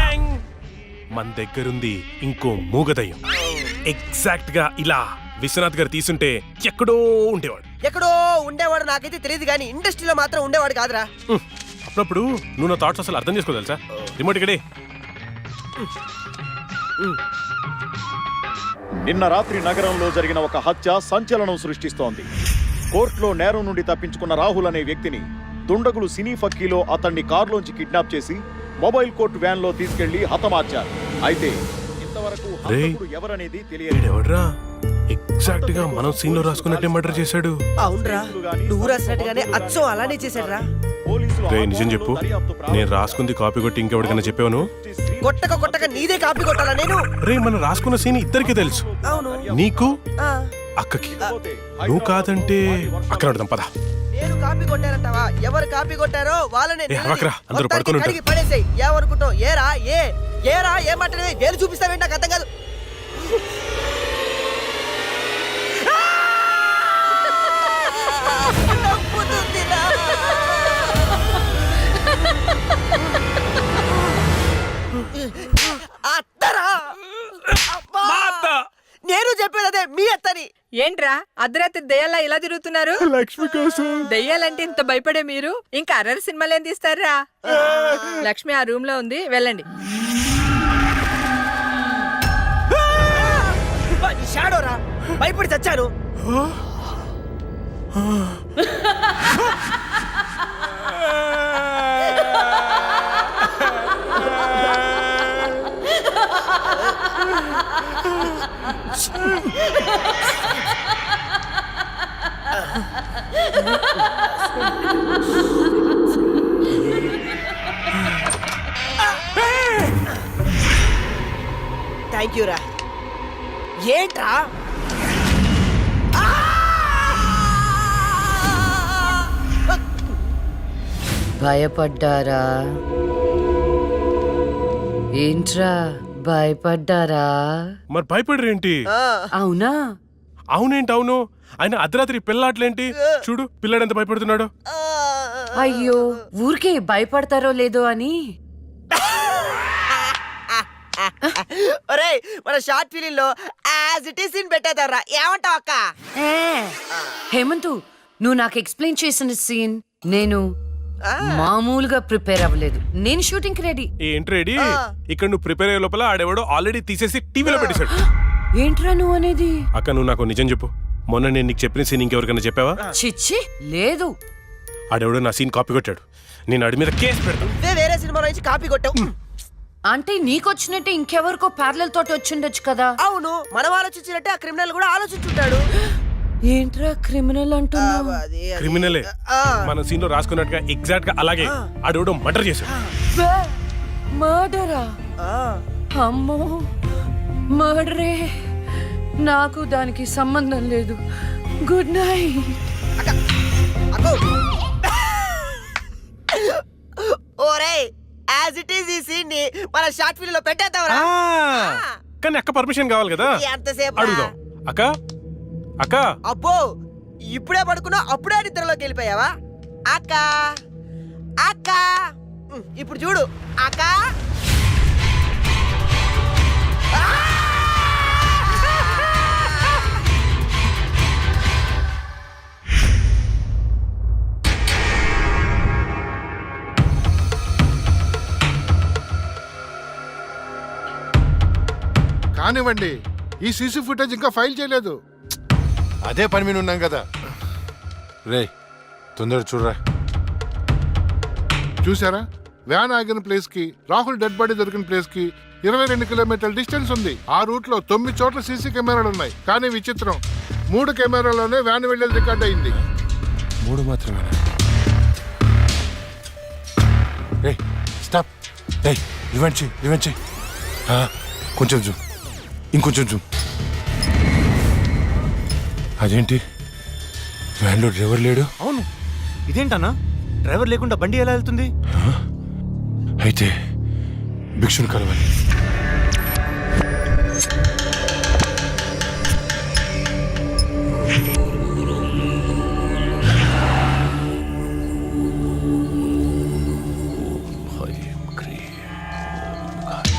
మన దగ్గరుంది ఇంకో మూగదయ్యం. ఎగ్జాక్ట్ గా ఇలా విశ్వనాథ్ గారు తీసుంటే ఎక్కడో ఉండేవాడు. నాకైతే తెలియదు కానీ ఇండస్ట్రీలో మాత్రం ఉండేవాడు కాదురా. అప్పుడప్పుడు నువ్వు నా థాట్స్ అసలు అర్థం చేసుకో తెలుసా? రిమోట్ ఇక్కడే. నిన్న రాత్రి నగరంలో జరిగిన ఒక హత్య సంచలనం సృష్టిస్తోంది. కోర్టులో నేరం నుండి తప్పించుకున్న రాహుల్ అనే వ్యక్తిని దుండగులు సినీ ఫక్కీలో అతన్ని కారులోంచి కిడ్నాప్ చేసి మొబైల్ కోర్టు వ్యాన్ లో తీసుకెళ్లి హతమార్చారు. అయితే ఇంతవరకు హంతకుడు ఎవరనేది తెలియదు. ఎగ్జాక్ట్ గా మనం సీన్ లో రాసుకున్నట్టే మర్డర్ చేశాడు. అవునరా, నువ్వు రాసినట్టుగానే అచ్చం అలానే చేశాడురా. రే నిజం చెప్పు, నేను రాసుకుంది కాపీ కొట్టి ఇంకెవరికైనా చెప్పాను? కొట్టక నీదే కాపీ కొట్టాలా నేను? రే మనం రాసుకున్న సీన్ ఇద్దరికి తెలుసు. అవును, నీకు అక్కకి. నువ్వు కాదంటే అక్కడ అడదాం పద. నేను కాపీ కొట్టారంటావా? ఎవరు కాపీ కొట్టారో వాళ్ళనే అందరూ పడుకుని ఉంటారు. పడేసాయి. ఏమనుకుంటావు? ఏరా ఏమంటే వేలు చూపిస్తావేంటి? నాకు అర్థం కాదు. నేను చెప్పేది అదే మీ అత్తని. ఏంట్రా అర్ధరాత్రి దెయ్యాలా ఇలా తిరుగుతున్నారు? లక్ష్మి కోసం. దెయ్యాలంటే ఇంత భయపడే మీరు ఇంకా అర్రర్ సినిమాలు ఏం తీస్తారా? లక్ష్మి ఆ రూమ్ లో ఉంది, వెళ్ళండి. షాడోరా, భయపడి చచ్చాను. థ్యాంక్ యూ రా. ఏంట్రా భయపడ్డారా? ఏంట్రా భయపడ్డారా? మరి భయపడరేంటి? అవునా? అవునేంటి అవును. ఆయన అర్ధరాత్రి పిల్లాట్లేంటి? చూడు పిల్లాడు ఎంత భయపడుతున్నాడు. అయ్యో, ఊరికే భయపడతారో లేదో అని. ఒరేయ్, మన షార్ట్ ఫిలిం లో యాజ్ ఇట్ ఈస్ సీన్ పెట్టేదారా, ఏమంటావు అక్క? హేమంతు, నువ్వు నాకు ఎక్స్ప్లెయిన్ చేసిన సీన్ నేను మామూలుగా ప్రిపేర్ అవ్వలేదు. నేను షూటింగ్ కి రెడీ. ఏంటి రెడీ? ఇక్కడ నువ్వు ప్రిపేర్ అయ్యే లోపల ఆడెవడో ఆల్రెడీ తీసేసి టీవీలో పెట్టేశాడు. ఏంట్రా నువ్వు అనేది? అక్క నువ్వు నాకు నిజం చెప్పు, మొన్న నేను నీకు చెప్పిన సీన్ ఇంకెవరికైనా చెప్పావా? చిచ్చి లేదు. ఆడెవడో నా సీన్ కాపీ కొట్టాడు. నేను ఆడి మీద కేసు పెడతాను. వేరే సినిమాలో నుంచి కాపీ కొట్టావు అంటే నీకొచ్చినట్టే ఇంకెవరికో ప్యారలల్ తోటి వచ్చిండొచ్చు కదా. అవును, మనం ఆలోచించినట్టే ఆ క్రిమినల్ కూడా ఆలోచించుంటాడు. ఏంట్రా క్రిమినల్ అంటున్నావు? క్రిమినలే. మన సీన్ లో రాసుకున్నట్టుగా ఎగ్జాక్ట్ గా అలాగే ఆడెవడో మర్డర్ చేశాడు. మర్డరా? అమ్మో, మర్డరే. నాకు దానికి సంబంధం లేదు. Good night. ఓరేయ్, యాజ్ ఇట్ ఈస్ ఈ సీన్ ని మన షార్ట్ ఫిల్మ్ లో పెట్టేద్దాంరా. కానీ అక్క పర్మిషన్ కావాలి కదా. ఎంతసేపు అడుగుదాం. అక్క అక్క. అబ్బో, ఇప్పుడే పడుకున్నా అప్పుడే నిద్రలోకి వెళ్ళిపోయావా? అక్క అక్క, ఇప్పుడు చూడు అక్క. కానివ్వండి, ఈ సీసీ ఫుటేజ్ ఇంకా ఫైల్ చేయలేదు. అదే పని మీద ఉన్నాం కదా. రే తొందర చూడరా. చూసారా, వ్యాన్ ఆగిన ప్లేస్ కి రాహుల్ డెడ్ బాడీ దొరికిన ప్లేస్ కి 22 కిలోమీటర్ల డిస్టెన్స్ ఉంది. ఆ రూట్ లో 9 చోట్ల సీసీ కెమెరాలు ఉన్నాయి. కానీ విచిత్రం, 3 కెమెరాలోనే వ్యాన్ వెళ్ళేది రికార్డ్ అయింది. 3 మాత్రమేనా? రే స్టాప్. రే రివెంజ్ చెయ్. కొంచెం జూమ్, ఇంకొంచెం జూమ్. అదేంటి, వ్యాన్లో డ్రైవర్ లేడు? అవును, ఇదేంటన్నా డ్రైవర్ లేకుండా బండి ఎలా వెళ్తుంది? అయితే భిక్షుని కలవాలి.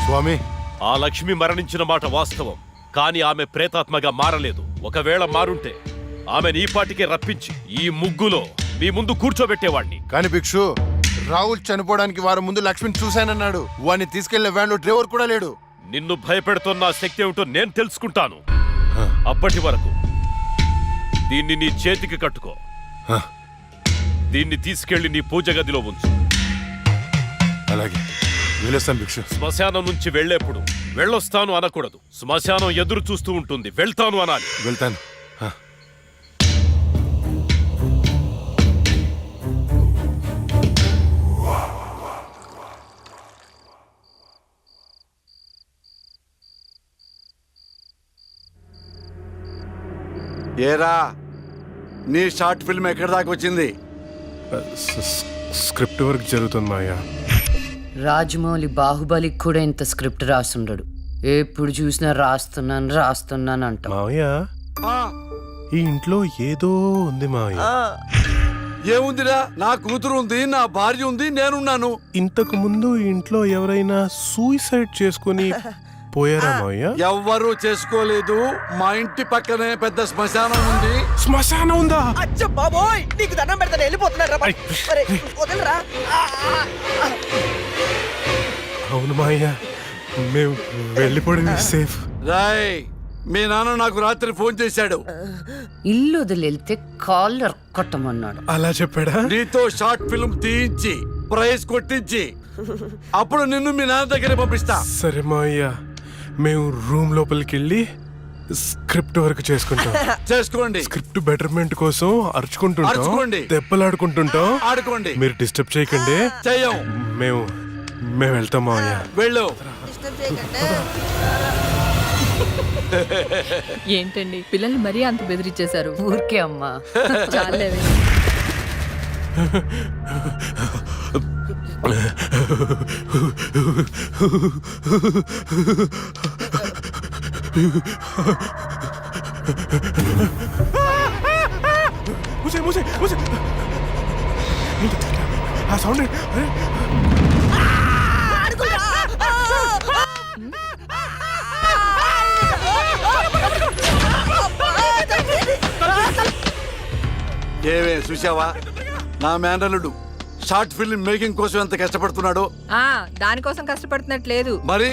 స్వామి, ఆ లక్ష్మి మరణించిన మాట వాస్తవం, కానీ ఆమె ప్రేతాత్మగా మారలేదు. ఒకవేళ మారుంటే ఆమెను ఈ పాటికే రప్పించి ఈ ముగ్గులో మీ ముందు కూర్చోబెట్టేవాణ్ణి. కానీ భిక్షు, రాహుల్ చనిపోవడానికి వారం ముందు లక్ష్మిని చూశానన్నాడు. వాడిని తీసుకెళ్లిన వ్యాన్లో డ్రైవర్ కూడా లేడు. నిన్ను భయపెడుతున్న శక్తి ఏమిటో నేను తెలుసుకుంటాను. అప్పటి వరకు దీన్ని నీ చేతికి కట్టుకో. దీన్ని తీసుకెళ్లి నీ పూజ గదిలో ఉంచు. అలాగే వెళ్ళొస్తాను భిక్షు. శ్మశానం నుంచి వెళ్లేప్పుడు వెళ్ళొస్తాను అనకూడదు. శ్మశానం ఎదురు చూస్తూ ఉంటుంది, వెళ్తాను అనాలి. వెళ్తాను. ఏరా, నీ షార్ట్ ఫిల్మ్ ఎక్కడి దాకా వచ్చింది? స్క్రిప్ట్ వర్క్ జరుగుతుంది మాయా. రాజమౌళి బాహుబలికి కూడా ఇంత స్క్రిప్ట్ రాసుండడు. ఎప్పుడు చూసినా రాస్తున్నాను అంట. మావయ్య, ఈ ఇంట్లో ఏదో ఉంది మావయ్య. ఏముందిరా, నా కూతురు ఉంది, నా భార్య ఉంది, నేనున్నాను. ఇంతకు ముందు ఇంట్లో ఎవరైనా సూసైడ్ చేసుకుని పోయారా మావయ్య? ఎవ్వరూ చేసుకోలేదు. మా ఇంటి పక్కనే పెద్ద శ్మశానం ఉంది. శ్మశానం ఉందా? అచ్చ బాబోయ్, నీకు దండం పెడతాను, వెళ్ళిపోతున్నారా? వదలరా. అవును మావయ్య, మేము వెళ్ళిపోవడం సేఫ్. రాయ్, మీ నాన్న నాకు రాత్రి ఫోన్ చేశాడు. ఇల్లు వదిలితే కాలర్ కొట్టమన్నాడు. అలా చెప్పాడా? నీతో షార్ట్ ఫిల్మ్ తీయించి ప్రైజ్ కొట్టించి అప్పుడు నిన్ను మీ నాన్న దగ్గర పంపిస్తా. సరే మావయ్య, మేము రూమ్ లోపలికి వెళ్ళి స్క్రిప్ట్ వర్క్ చేసుకుంటాం. చేసుకోండి. స్క్రిప్ట్ బెటర్మెంట్ కోసం అరుచుకుంటుంటాం, అరుచుకోండి. దెబ్బలాడుకుంటుంటాం. ఆడుకోండి. మీరు డిస్టర్బ్ చేయకండి. చెయ్యం. మేము వెళ్తాం మావయ్య. వెళ్ళు. ఏంటండి పిల్లల్ని మరీ అంత బెదిరించేశారు? ఊరికే అమ్మా. చాలేవే. ఆ సౌండ్ ఏవే చూసావా, నా మేనల్లుడు షార్ట్ ఫిల్మ్ మేకింగ్ కోసం ఎంత కష్టపడుతున్నాడో. దానికోసం కష్టపడుతున్నట్లేదు. మరి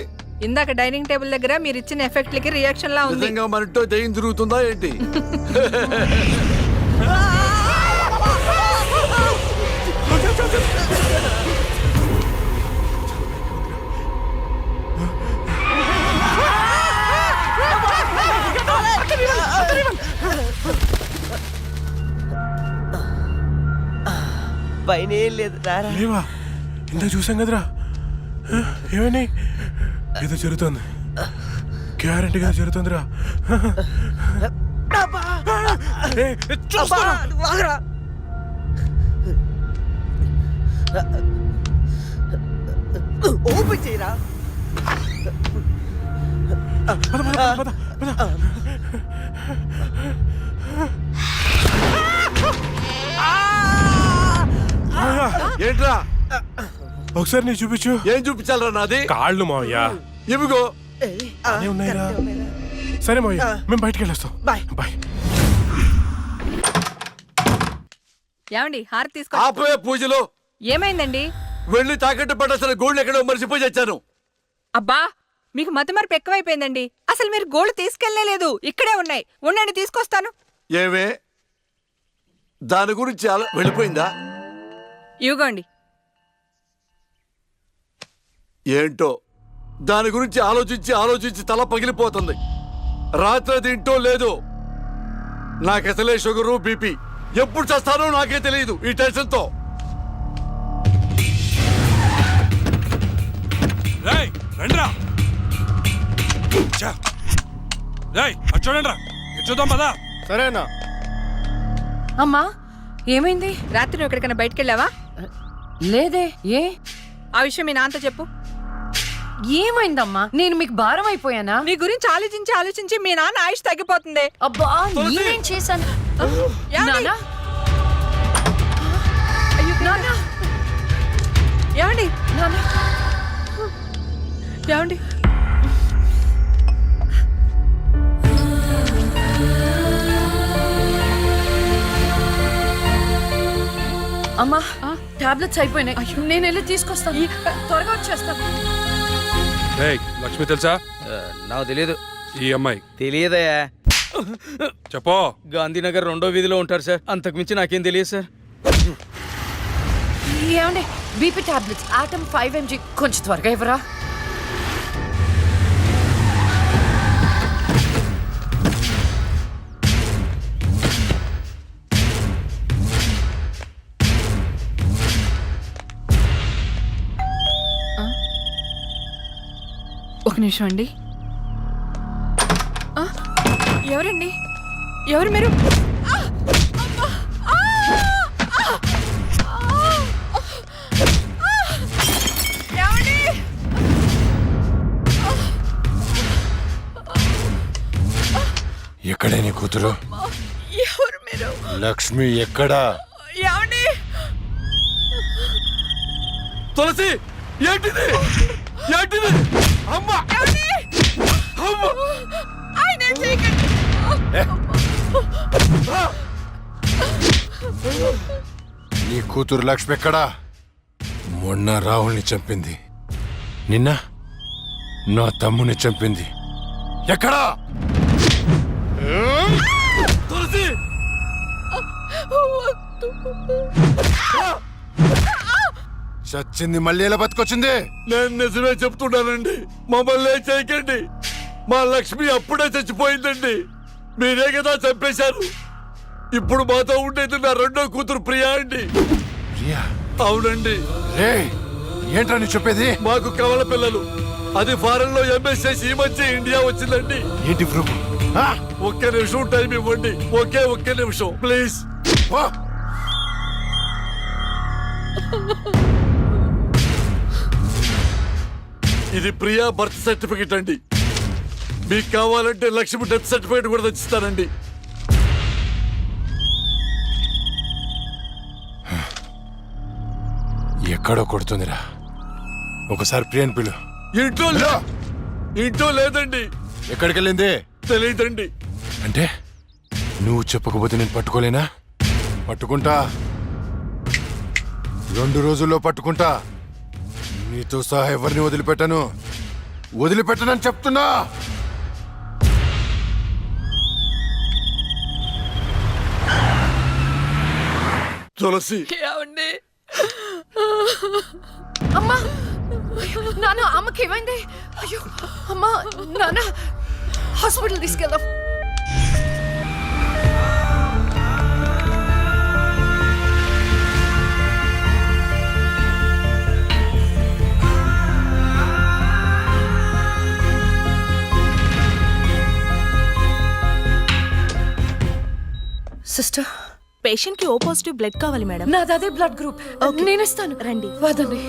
ఇందాక డైనింగ్ టేబుల్ దగ్గర మీరు ఇచ్చిన ఎఫెక్ట్లకి రియాక్షన్ లా ఉంది. నిజంగా మనతో దయ్యం తిరుగుతుందా ఏంటి? పైన ఏం లేదు, రారా. లేవా? ఇంత చూసాం కదరా. ఏమని? ఏదో జరుగుతుంది, గ్యారంటీగా జరుగుతుందిరా. ఓపెన్ చేయరా. ఏంట్రా? ఒకసారి నీ చూపించు. ఏం చూపించాలరా? నాది కాళ్ళు మావయ్య. ఇవిగో ఉన్నాయిరా. సరే మావయ్య, మేము బయటికి వెళ్ళొస్తాం. బాయ్. ఏమండి హారతి తీసుకో. ఆపోయే పూజలు. ఏమైందండి? వెళ్ళి తాకట్టు పట్టాల్సిన గోల్డ్ ఎక్కడో మర్చిపోయి వచ్చాను. అబ్బా, మీకు మతిమరుపు ఎక్కువైపోయిందండి. అసలు మీరు గోల్డ్ తీసుకెళ్లలేదు, ఇక్కడే ఉన్నాయి. ఉండండి, తీసుకొస్తాను. ఏమే, దాని గురించి వెళ్ళిపోయిందా? ఇవ్వండి. ఏంటో దాని గురించి ఆలోచించి తల పగిలిపోతుంది. రాత్రి తింటో లేదు. నాకసలే షుగరు, బీపీ. ఎప్పుడు చేస్తానో నాకే తెలియదు ఈ టెన్షన్తో. చూద్దాం పదా. సరేనా? అమ్మా, ఏమైంది? రాత్రి నువ్వు ఎక్కడికైనా బయటకు వెళ్ళావా? లేదే. ఏ? ఆ విషయం మీ నాన్నతో చెప్పు. ఏమైందమ్మా? నేను మీకు భారం అయిపోయానా? నీ గురించి ఆలోచించి మీ నాన్న ఆయుష్ తగ్గిపోతుంది. అబ్బా, నేనేం చేశాను? నాన్నా? అయ్యో నాన్న. ఏమండి? నాన్నా? ఏమండి? అమ్మా, టాబ్లెట్స్ అయిపోయినాయి. నేను వెళ్ళి తీసుకొస్తాను. త్వరగా వచ్చేస్తాను. లక్ష్మి తెలుసా? నాకు తెలియదు. ఈ అమ్మాయి తెలియదయా. చెప్పో. గాంధీనగర్ 2వ వీధిలో ఉంటారు సార్. అంతకు మించి నాకేం తెలియదు సార్. ఏమండి, బీపీ టాబ్లెట్స్ ఆటమ్ 5 mg కొంచెం త్వరగా ఇవ్వరా? ఒక నిమిషం అండి. ఎవరండి? ఎవరు మీరు? ఎక్కడే నీ కూతురు? ఎవరు మీరు? లక్ష్మి ఎక్కడా? ఏమండి? తులసి, ఏంటిది? అమ్మా! ఆయనేం చేయకండి. నీ కూతురు లక్ష్మి ఎక్కడా? మొన్న రాహుల్ని చంపింది, నిన్న నా తమ్ముని చంపింది. ఎక్కడా? తులసి చచ్చింది మళ్ళీ ఎలా బతికొచ్చింది? నేను నిజమే చెప్తున్నానండి, మమ్మల్ని ఏం చేయకండి. మా లక్ష్మి అప్పుడే చచ్చిపోయిందండి, మీరే కదా చంపేశారు. ఇప్పుడు మాతో ఉండేది నా రెండో కూతురు ప్రియా అండి. ప్రియా? అవునండి. ఏంట్రా నీ చెప్పేది? మాకు కవల పిల్లలు, అది ఫారెన్ లో ఎంఎస్ చేసి ఈ మధ్య ఇండియా వచ్చిందండి. ఏంటి ప్రభు? ఒక్క నిమిషం టైం ఇవ్వండి, ఒక్క నిమిషం ప్లీజ్. ఇది ప్రియా బర్త్ సర్టిఫికెట్ అండి. మీకు కావాలంటే లక్ష్మి డెత్ సర్టిఫికెట్ కూడా తెచ్చిస్తానండి. ఎక్కడో కొడుతుందిరా, ఒకసారి ప్రియని పిలు. ఇంట్లో లేదండి. ఎక్కడికి వెళ్ళింది? తెలియదండి. అంటే నువ్వు చెప్పకపోతే నేను పట్టుకోలేనా? పట్టుకుంటా, 2 రోజుల్లో పట్టుకుంటా. నీతో సహా ఎవరిని వదిలిపెట్టనని చెప్తున్నా. తులసి, ఏమండి? అమ్మా, నాన్న అమ్మకి ఏమైంది? అయ్యో అమ్మా, నాన్న హాస్పిటల్ తీసుకెళ్దాం. సిస్టర్, పేషెంట్ కి ఓ పాజిటివ్ బ్లడ్ కావాలి మేడం. నాది అదే బ్లడ్ గ్రూప్, నేను ఇస్తాను. రండి. వదండి.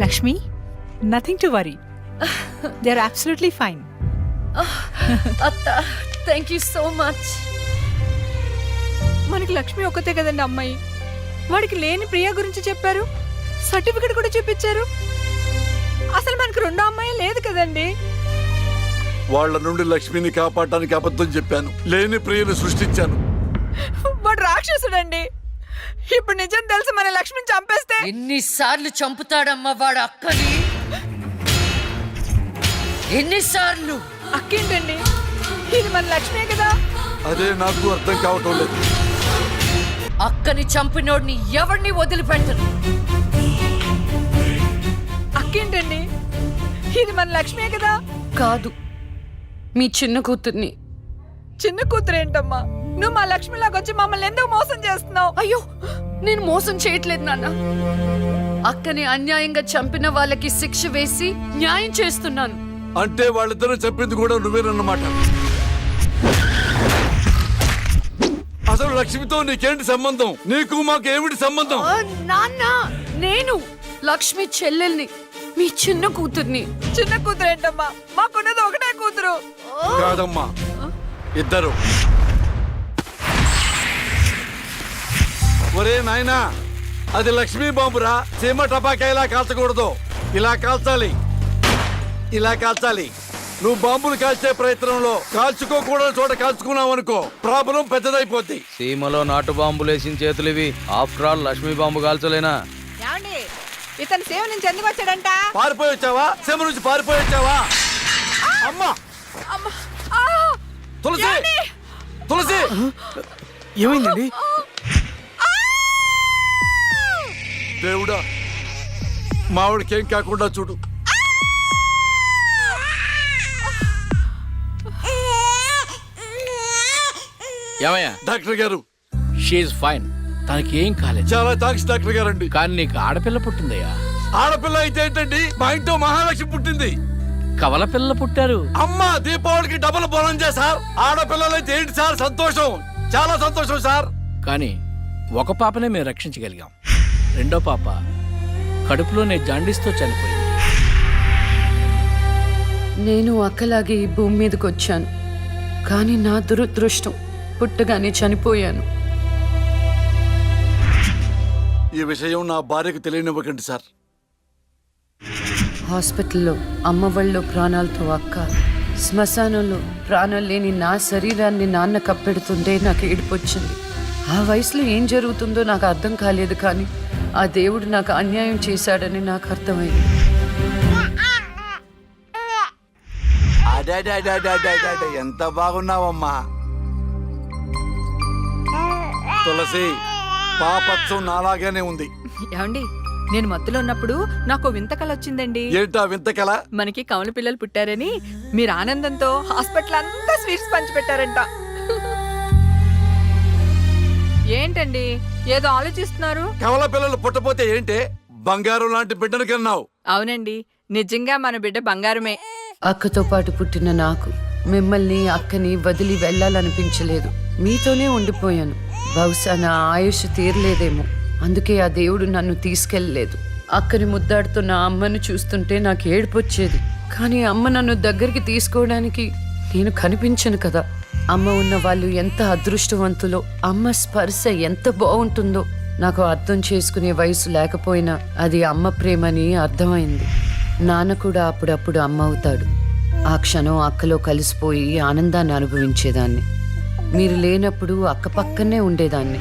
Lakshmi, nothing to worry, they are absolutely fine. అత్త, థ్యాంక్ యూ సో మచ్. మనకి లక్ష్మి ఒక్కతే కదండి అమ్మాయి. వాడికి లేని ప్రియా గురించి చెప్పారు, సర్టిఫికెట్ కూడా చూపించారు. అసలు మనకు రెండో అమ్మాయి లేదు కదండి. వాళ్ళ నుండి లక్ష్మిని కాపాడటానికి అబద్ధం చెప్పాను, లేని ప్రియను సృష్టించాను. వాడు రాక్షసుడండి. ఇప్పుడు నిజం తెలిసి మన లక్ష్మిని చంపేస్తే ఎన్నిసార్లు చంపుతాడమ్మా వాడు అక్కని? ఎన్నిసార్లు? అక్కేంటండి, ఇది మన లక్ష్మే కదా. అదే నాకు అర్థం కావటం లేదు. అక్కని చంపినోడిని ఎవరిని వదిలిపెట్టను. అక్కేంటండి, ఇది మన లక్ష్మే కదా. కాదు, మీ చిన్న కూతుర్ని. చిన్న కూతురు ఏంటమ్మా? నువ్వు మా లక్ష్మిలాగా వచ్చి మమ్మల్ని ఎందుకు మోసం చేస్తున్నావు? అయ్యో, నేను మోసం చేయట్లేదు నాన్న. అక్కని అన్యాయంగా చంపిన వాళ్ళకి శిక్ష వేసి న్యాయం చేస్తున్నాను. అంటే వాళ్ళిద్దరూ చెప్పింది కూడా నువ్వేనన్నమాట. అసలు లక్ష్మితో నీకేంటి సంబంధం? నీకు మాకు ఏమిటి సంబంధం? నాన్న, నేను లక్ష్మి చెల్లెల్ని, మీ చిన్న కూతుర్ని. చిన్న కూతురు ఏంటమ్మా? మాకున్నది ఒకటే కూతురు. కాదమ్మా, ఇద్దరు. ఒరే నాయనా, అది లక్ష్మీ బాంబురా. సీమ టపాకా ఇలా కాల్చకూడదు, ఇలా కాల్చాలి, ఇలా కాల్చాలి. నువ్వు బాంబులు కాల్చే ప్రయత్నంలో కాల్చుకోకూడని చోట కాల్చుకున్నావు అనుకో, ప్రాబ్లం పెద్దదైపోద్ది. సీమలో నాటు బాంబులు వేసిన చేతులు ఇవి. ఆఫ్టర్ ఆల్ లక్ష్మీ బాంబు కాల్చలేనా? ఏమండి, ఇతను సేవ నుంచి ఎందుకు వచ్చాడంట? పారిపోయి వచ్చావా? సీమ నుంచి పారిపోయి వచ్చావా? అమ్మా, తులసి, తులసి, ఏమైందండి? దేవుడా, మావిడికేం కాకుండా చూడు. ఏమయ్యా? డాక్టర్ గారు, షీఈ్ ఫైన్, తనకి ఏం కాలేదు. చాలా థాంక్స్ డాక్టర్ గారండి. కానీ నీకు ఆడపిల్ల పుట్టిందయ్యా. ఆడపిల్ల అయితే ఏంటండి, మా ఇంట్లో మహాలక్ష్మి పుట్టింది. కవల పిల్లలు పుట్టారు. అమ్మ, దీపావళికి డబుల్ బోనం సార్. ఆడపిల్లలైతే ఏంటి సార్ సంతోషం, చాలా సంతోషం సార్. కానీ ఒక పాపనే మేము రక్షించగలిగాం. రెండో పాప కడుపులోనే జాండీస్తో చనిపోయింది. నేను అక్కలాగే ఈ భూమి మీదకి వచ్చాను, కానీ నా దురదృష్టం పుట్టగానే చనిపోయాను. ఈ విషయం నా భార్యకు తెలియనివ్వకండి సార్. హాస్పిటల్లో అమ్మ వాళ్ళలో ప్రాణాలతో అక్క, శ్మశానంలో ప్రాణాలు లేని నా శరీరాన్ని నాన్న కప్పెడుతుంటే నాకు ఏడుపొచ్చింది. ఆ వయసులో ఏం జరుగుతుందో నాకు అర్థం కాలేదు, కానీ ఆ దేవుడు నాకు అన్యాయం చేశాడని నాకు అర్థమైంది. ఎంత బాగున్నావమ్మా తులసి. పాపత్సం నాలాగానే ఉంది. ఏమండి, నేను మత్తులో ఉన్నప్పుడు నాకు వింత కల వచ్చిందండి. ఏంటా వింత కల? మనకి కమల పిల్లలు పుట్టారని మీరు ఆనందంతో హాస్పిటల్ అంతా స్వీట్స్ పంచిపెట్టారంట. ఏంటండి ఏదో ఆలోచిస్తున్నారు? కమల పిల్లలు పుట్టపోతే ఏంటే, బంగారం లాంటి బిడ్డను కన్నావు. అవునండి, నిజంగా మన బిడ్డ బంగారమే. అక్కతో పాటు పుట్టిన నాకు మిమ్మల్ని అక్కని వదిలి వెళ్ళాలనిపించలేదు. మీతోనే ఉండిపోయాను. బహుశా నా ఆయుష్ తీరలేదేమో, అందుకే ఆ దేవుడు నన్ను తీసుకెళ్ళలేదు. అక్కని ముద్దాడుతున్న అమ్మను చూస్తుంటే నాకు ఏడుపొచ్చేది, కానీ అమ్మ నన్ను దగ్గరికి తీసుకోవడానికి నేను కనిపించను కదా. అమ్మ ఉన్న వాళ్ళు ఎంత అదృష్టవంతులో, అమ్మ స్పర్శ ఎంత బాగుంటుందో నాకు అర్థం చేసుకునే వయసు లేకపోయినా అది అమ్మ ప్రేమని అర్థమైంది. నాన్న కూడా అప్పుడప్పుడు అమ్మ అవుతాడు. ఆ క్షణం అక్కలో కలిసిపోయి ఆనందాన్ని అనుభవించేదాన్ని. మీరు లేనప్పుడు అక్క పక్కనే ఉండేదాన్ని.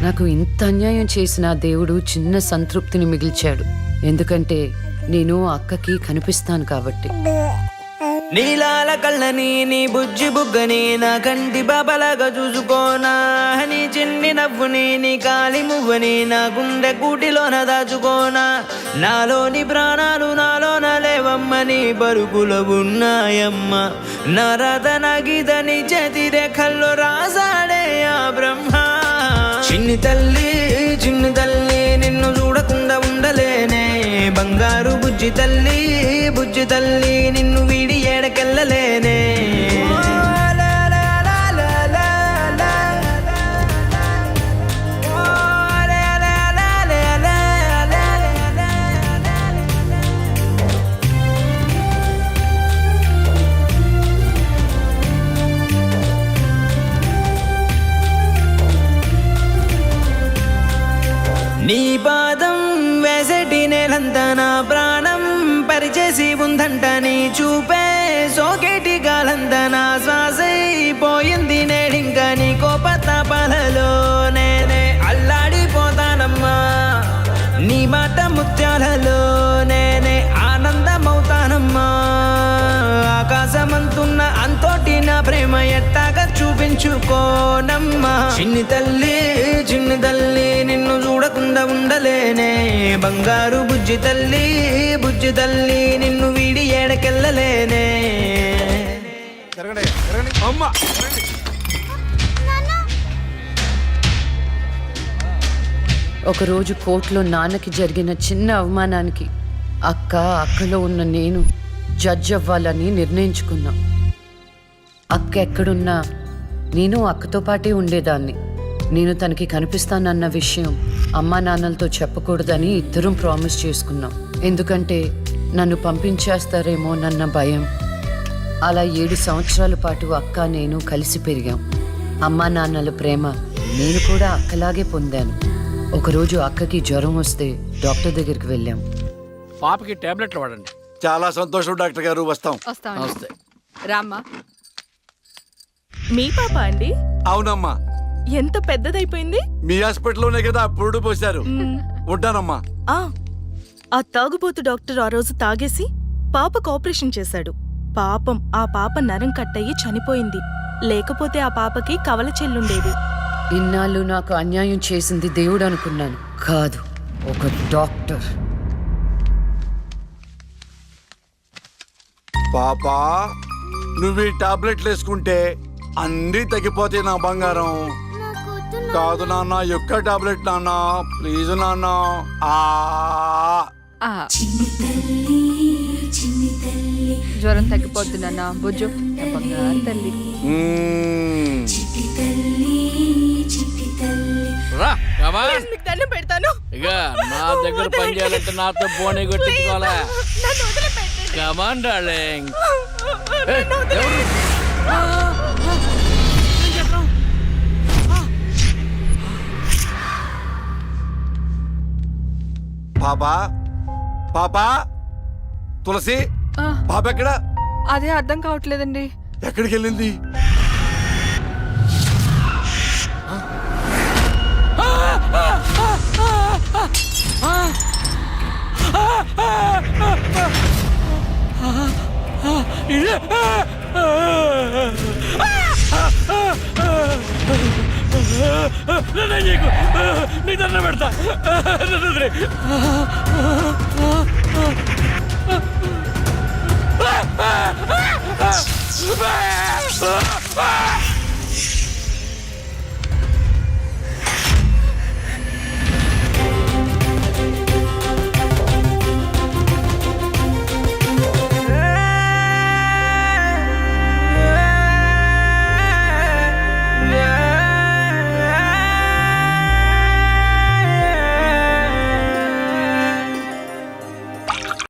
నాకు ఇంత అన్యాయం చేసిన దేవుడు చిన్న సంతృప్తిని మిగిల్చాడు, ఎందుకంటే నేను అక్కకి కనిపిస్తాను కాబట్టి. నీలాల కళ్ళని నీ బుజ్జి బుగ్గని నా కంటి బాబలాగా చూసుకోనా, నీ చిన్ని నవ్వుని నీ కాలి మువ్వని నా గుండె కూటిలోన దాచుకోనా. నాలోని ప్రాణాలు నాలోన లేవమ్మని బరుకులో ఉన్నాయమ్మ, నా రథన గీతని చేతి రేఖల్లో రాసాడే ఆ బ్రహ్మ. చిన్ని తల్లి నిన్ను చూడకుండా ఉండలేనే, బంగారు బుజ్జి తల్లి నిన్ను వీడి ఏడకెళ్ళలేనే. నీ పాదం వేసేటి నేలంతా నా ప్రాణం పరిచేసి ఉందంట, నీ చూపే సోకేటి గాలంతా నా శ్వాసైపోయింది నేడింకా. నీ కోపతాపాలలో నేనే అల్లాడిపోతానమ్మా, నీ మాట ముత్యాలలో నేనే ఆనందమవుతానమ్మా. ఆకాశమంతున్న అంతోటి నా ప్రేమ ఎట్టాగా చూపించుకోనమ్మా. చిన్ని తల్లి నిన్ను చూడకుండా ఉండలేనే, బంగారు బుజ్జి తల్లి నిన్ను వీడి ఏడకెళ్ళలేనే. అమ్మా ఒకరోజు కోర్టులో నాన్నకి జరిగిన చిన్న అవమానానికి అక్కలో ఉన్న నేను జడ్జ్ అవ్వాలని నిర్ణయించుకున్నా. అక్క ఎక్కడున్నా నేను అక్కతో పాటే ఉండేదాన్ని. నేను తనకి కనిపిస్తానన్న విషయం అమ్మా నాన్నలతో చెప్పకూడదని ఇద్దరం ప్రామిస్ చేసుకున్నాం, ఎందుకంటే నన్ను పంపించేస్తారేమోనన్న భయం. అలా 7 సంవత్సరాల పాటు అక్క నేను కలిసి పెరిగాం. అమ్మా నాన్నల ప్రేమ నేను కూడా అక్కలాగే పొందాను. ఒకరోజు అక్కకి జ్వరం వస్తే డాక్టర్ దగ్గరికి వెళ్ళాం. పాపకి టాబ్లెట్లు వాడండి. చాలా సంతోషం డాక్టర్ గారు, వస్తాం. వస్తాం. రామ్మా. మీ పాప అండి? అవునమ్మా. ఎంత పెద్దదైపోయింది. మీ హాస్పిటల్లోనే కదా పురుడు పోశారు. ఉంటానమ్మా. ఆ తాగుబోతు డాక్టర్ ఆ రోజు తాగేసి పాపకు ఆపరేషన్ చేశాడు. పాపం ఆ పాప నరం కట్టయి చనిపోయింది. లేకపోతే ఆ పాపకి కవల చెల్లుండేది. ఇన్నాళ్ళు నాకు అన్యాయం చేసింది దేవుడు అనుకున్నాను, కాదు ఒక డాక్టర్. పాపా, నువ్వు ఈ టాబ్లెట్లు వేసుకుంటే అన్నీ తగ్గిపోతాయి నా బంగారం. కాదు నాన్న, యొక్క టాబ్లెట్ నాన్న, ప్లీజ్ నాన్న. జ్వరం తగ్గిపోద్ది నాన్న, బుజ్జు బంగారు తల్లి. రా మీకు దండం పెడతాను, ఇక నా దగ్గర పని చేయాలంటే నాతో బోనే కొట్టించుకోవాలా? Come on darling. పాపా పాపా తులసి పాప ఎక్కడ? అదే అర్థం కావట్లేదండి. ఎక్కడికి వెళ్ళింది? నీ దండ పెడతా. Ah!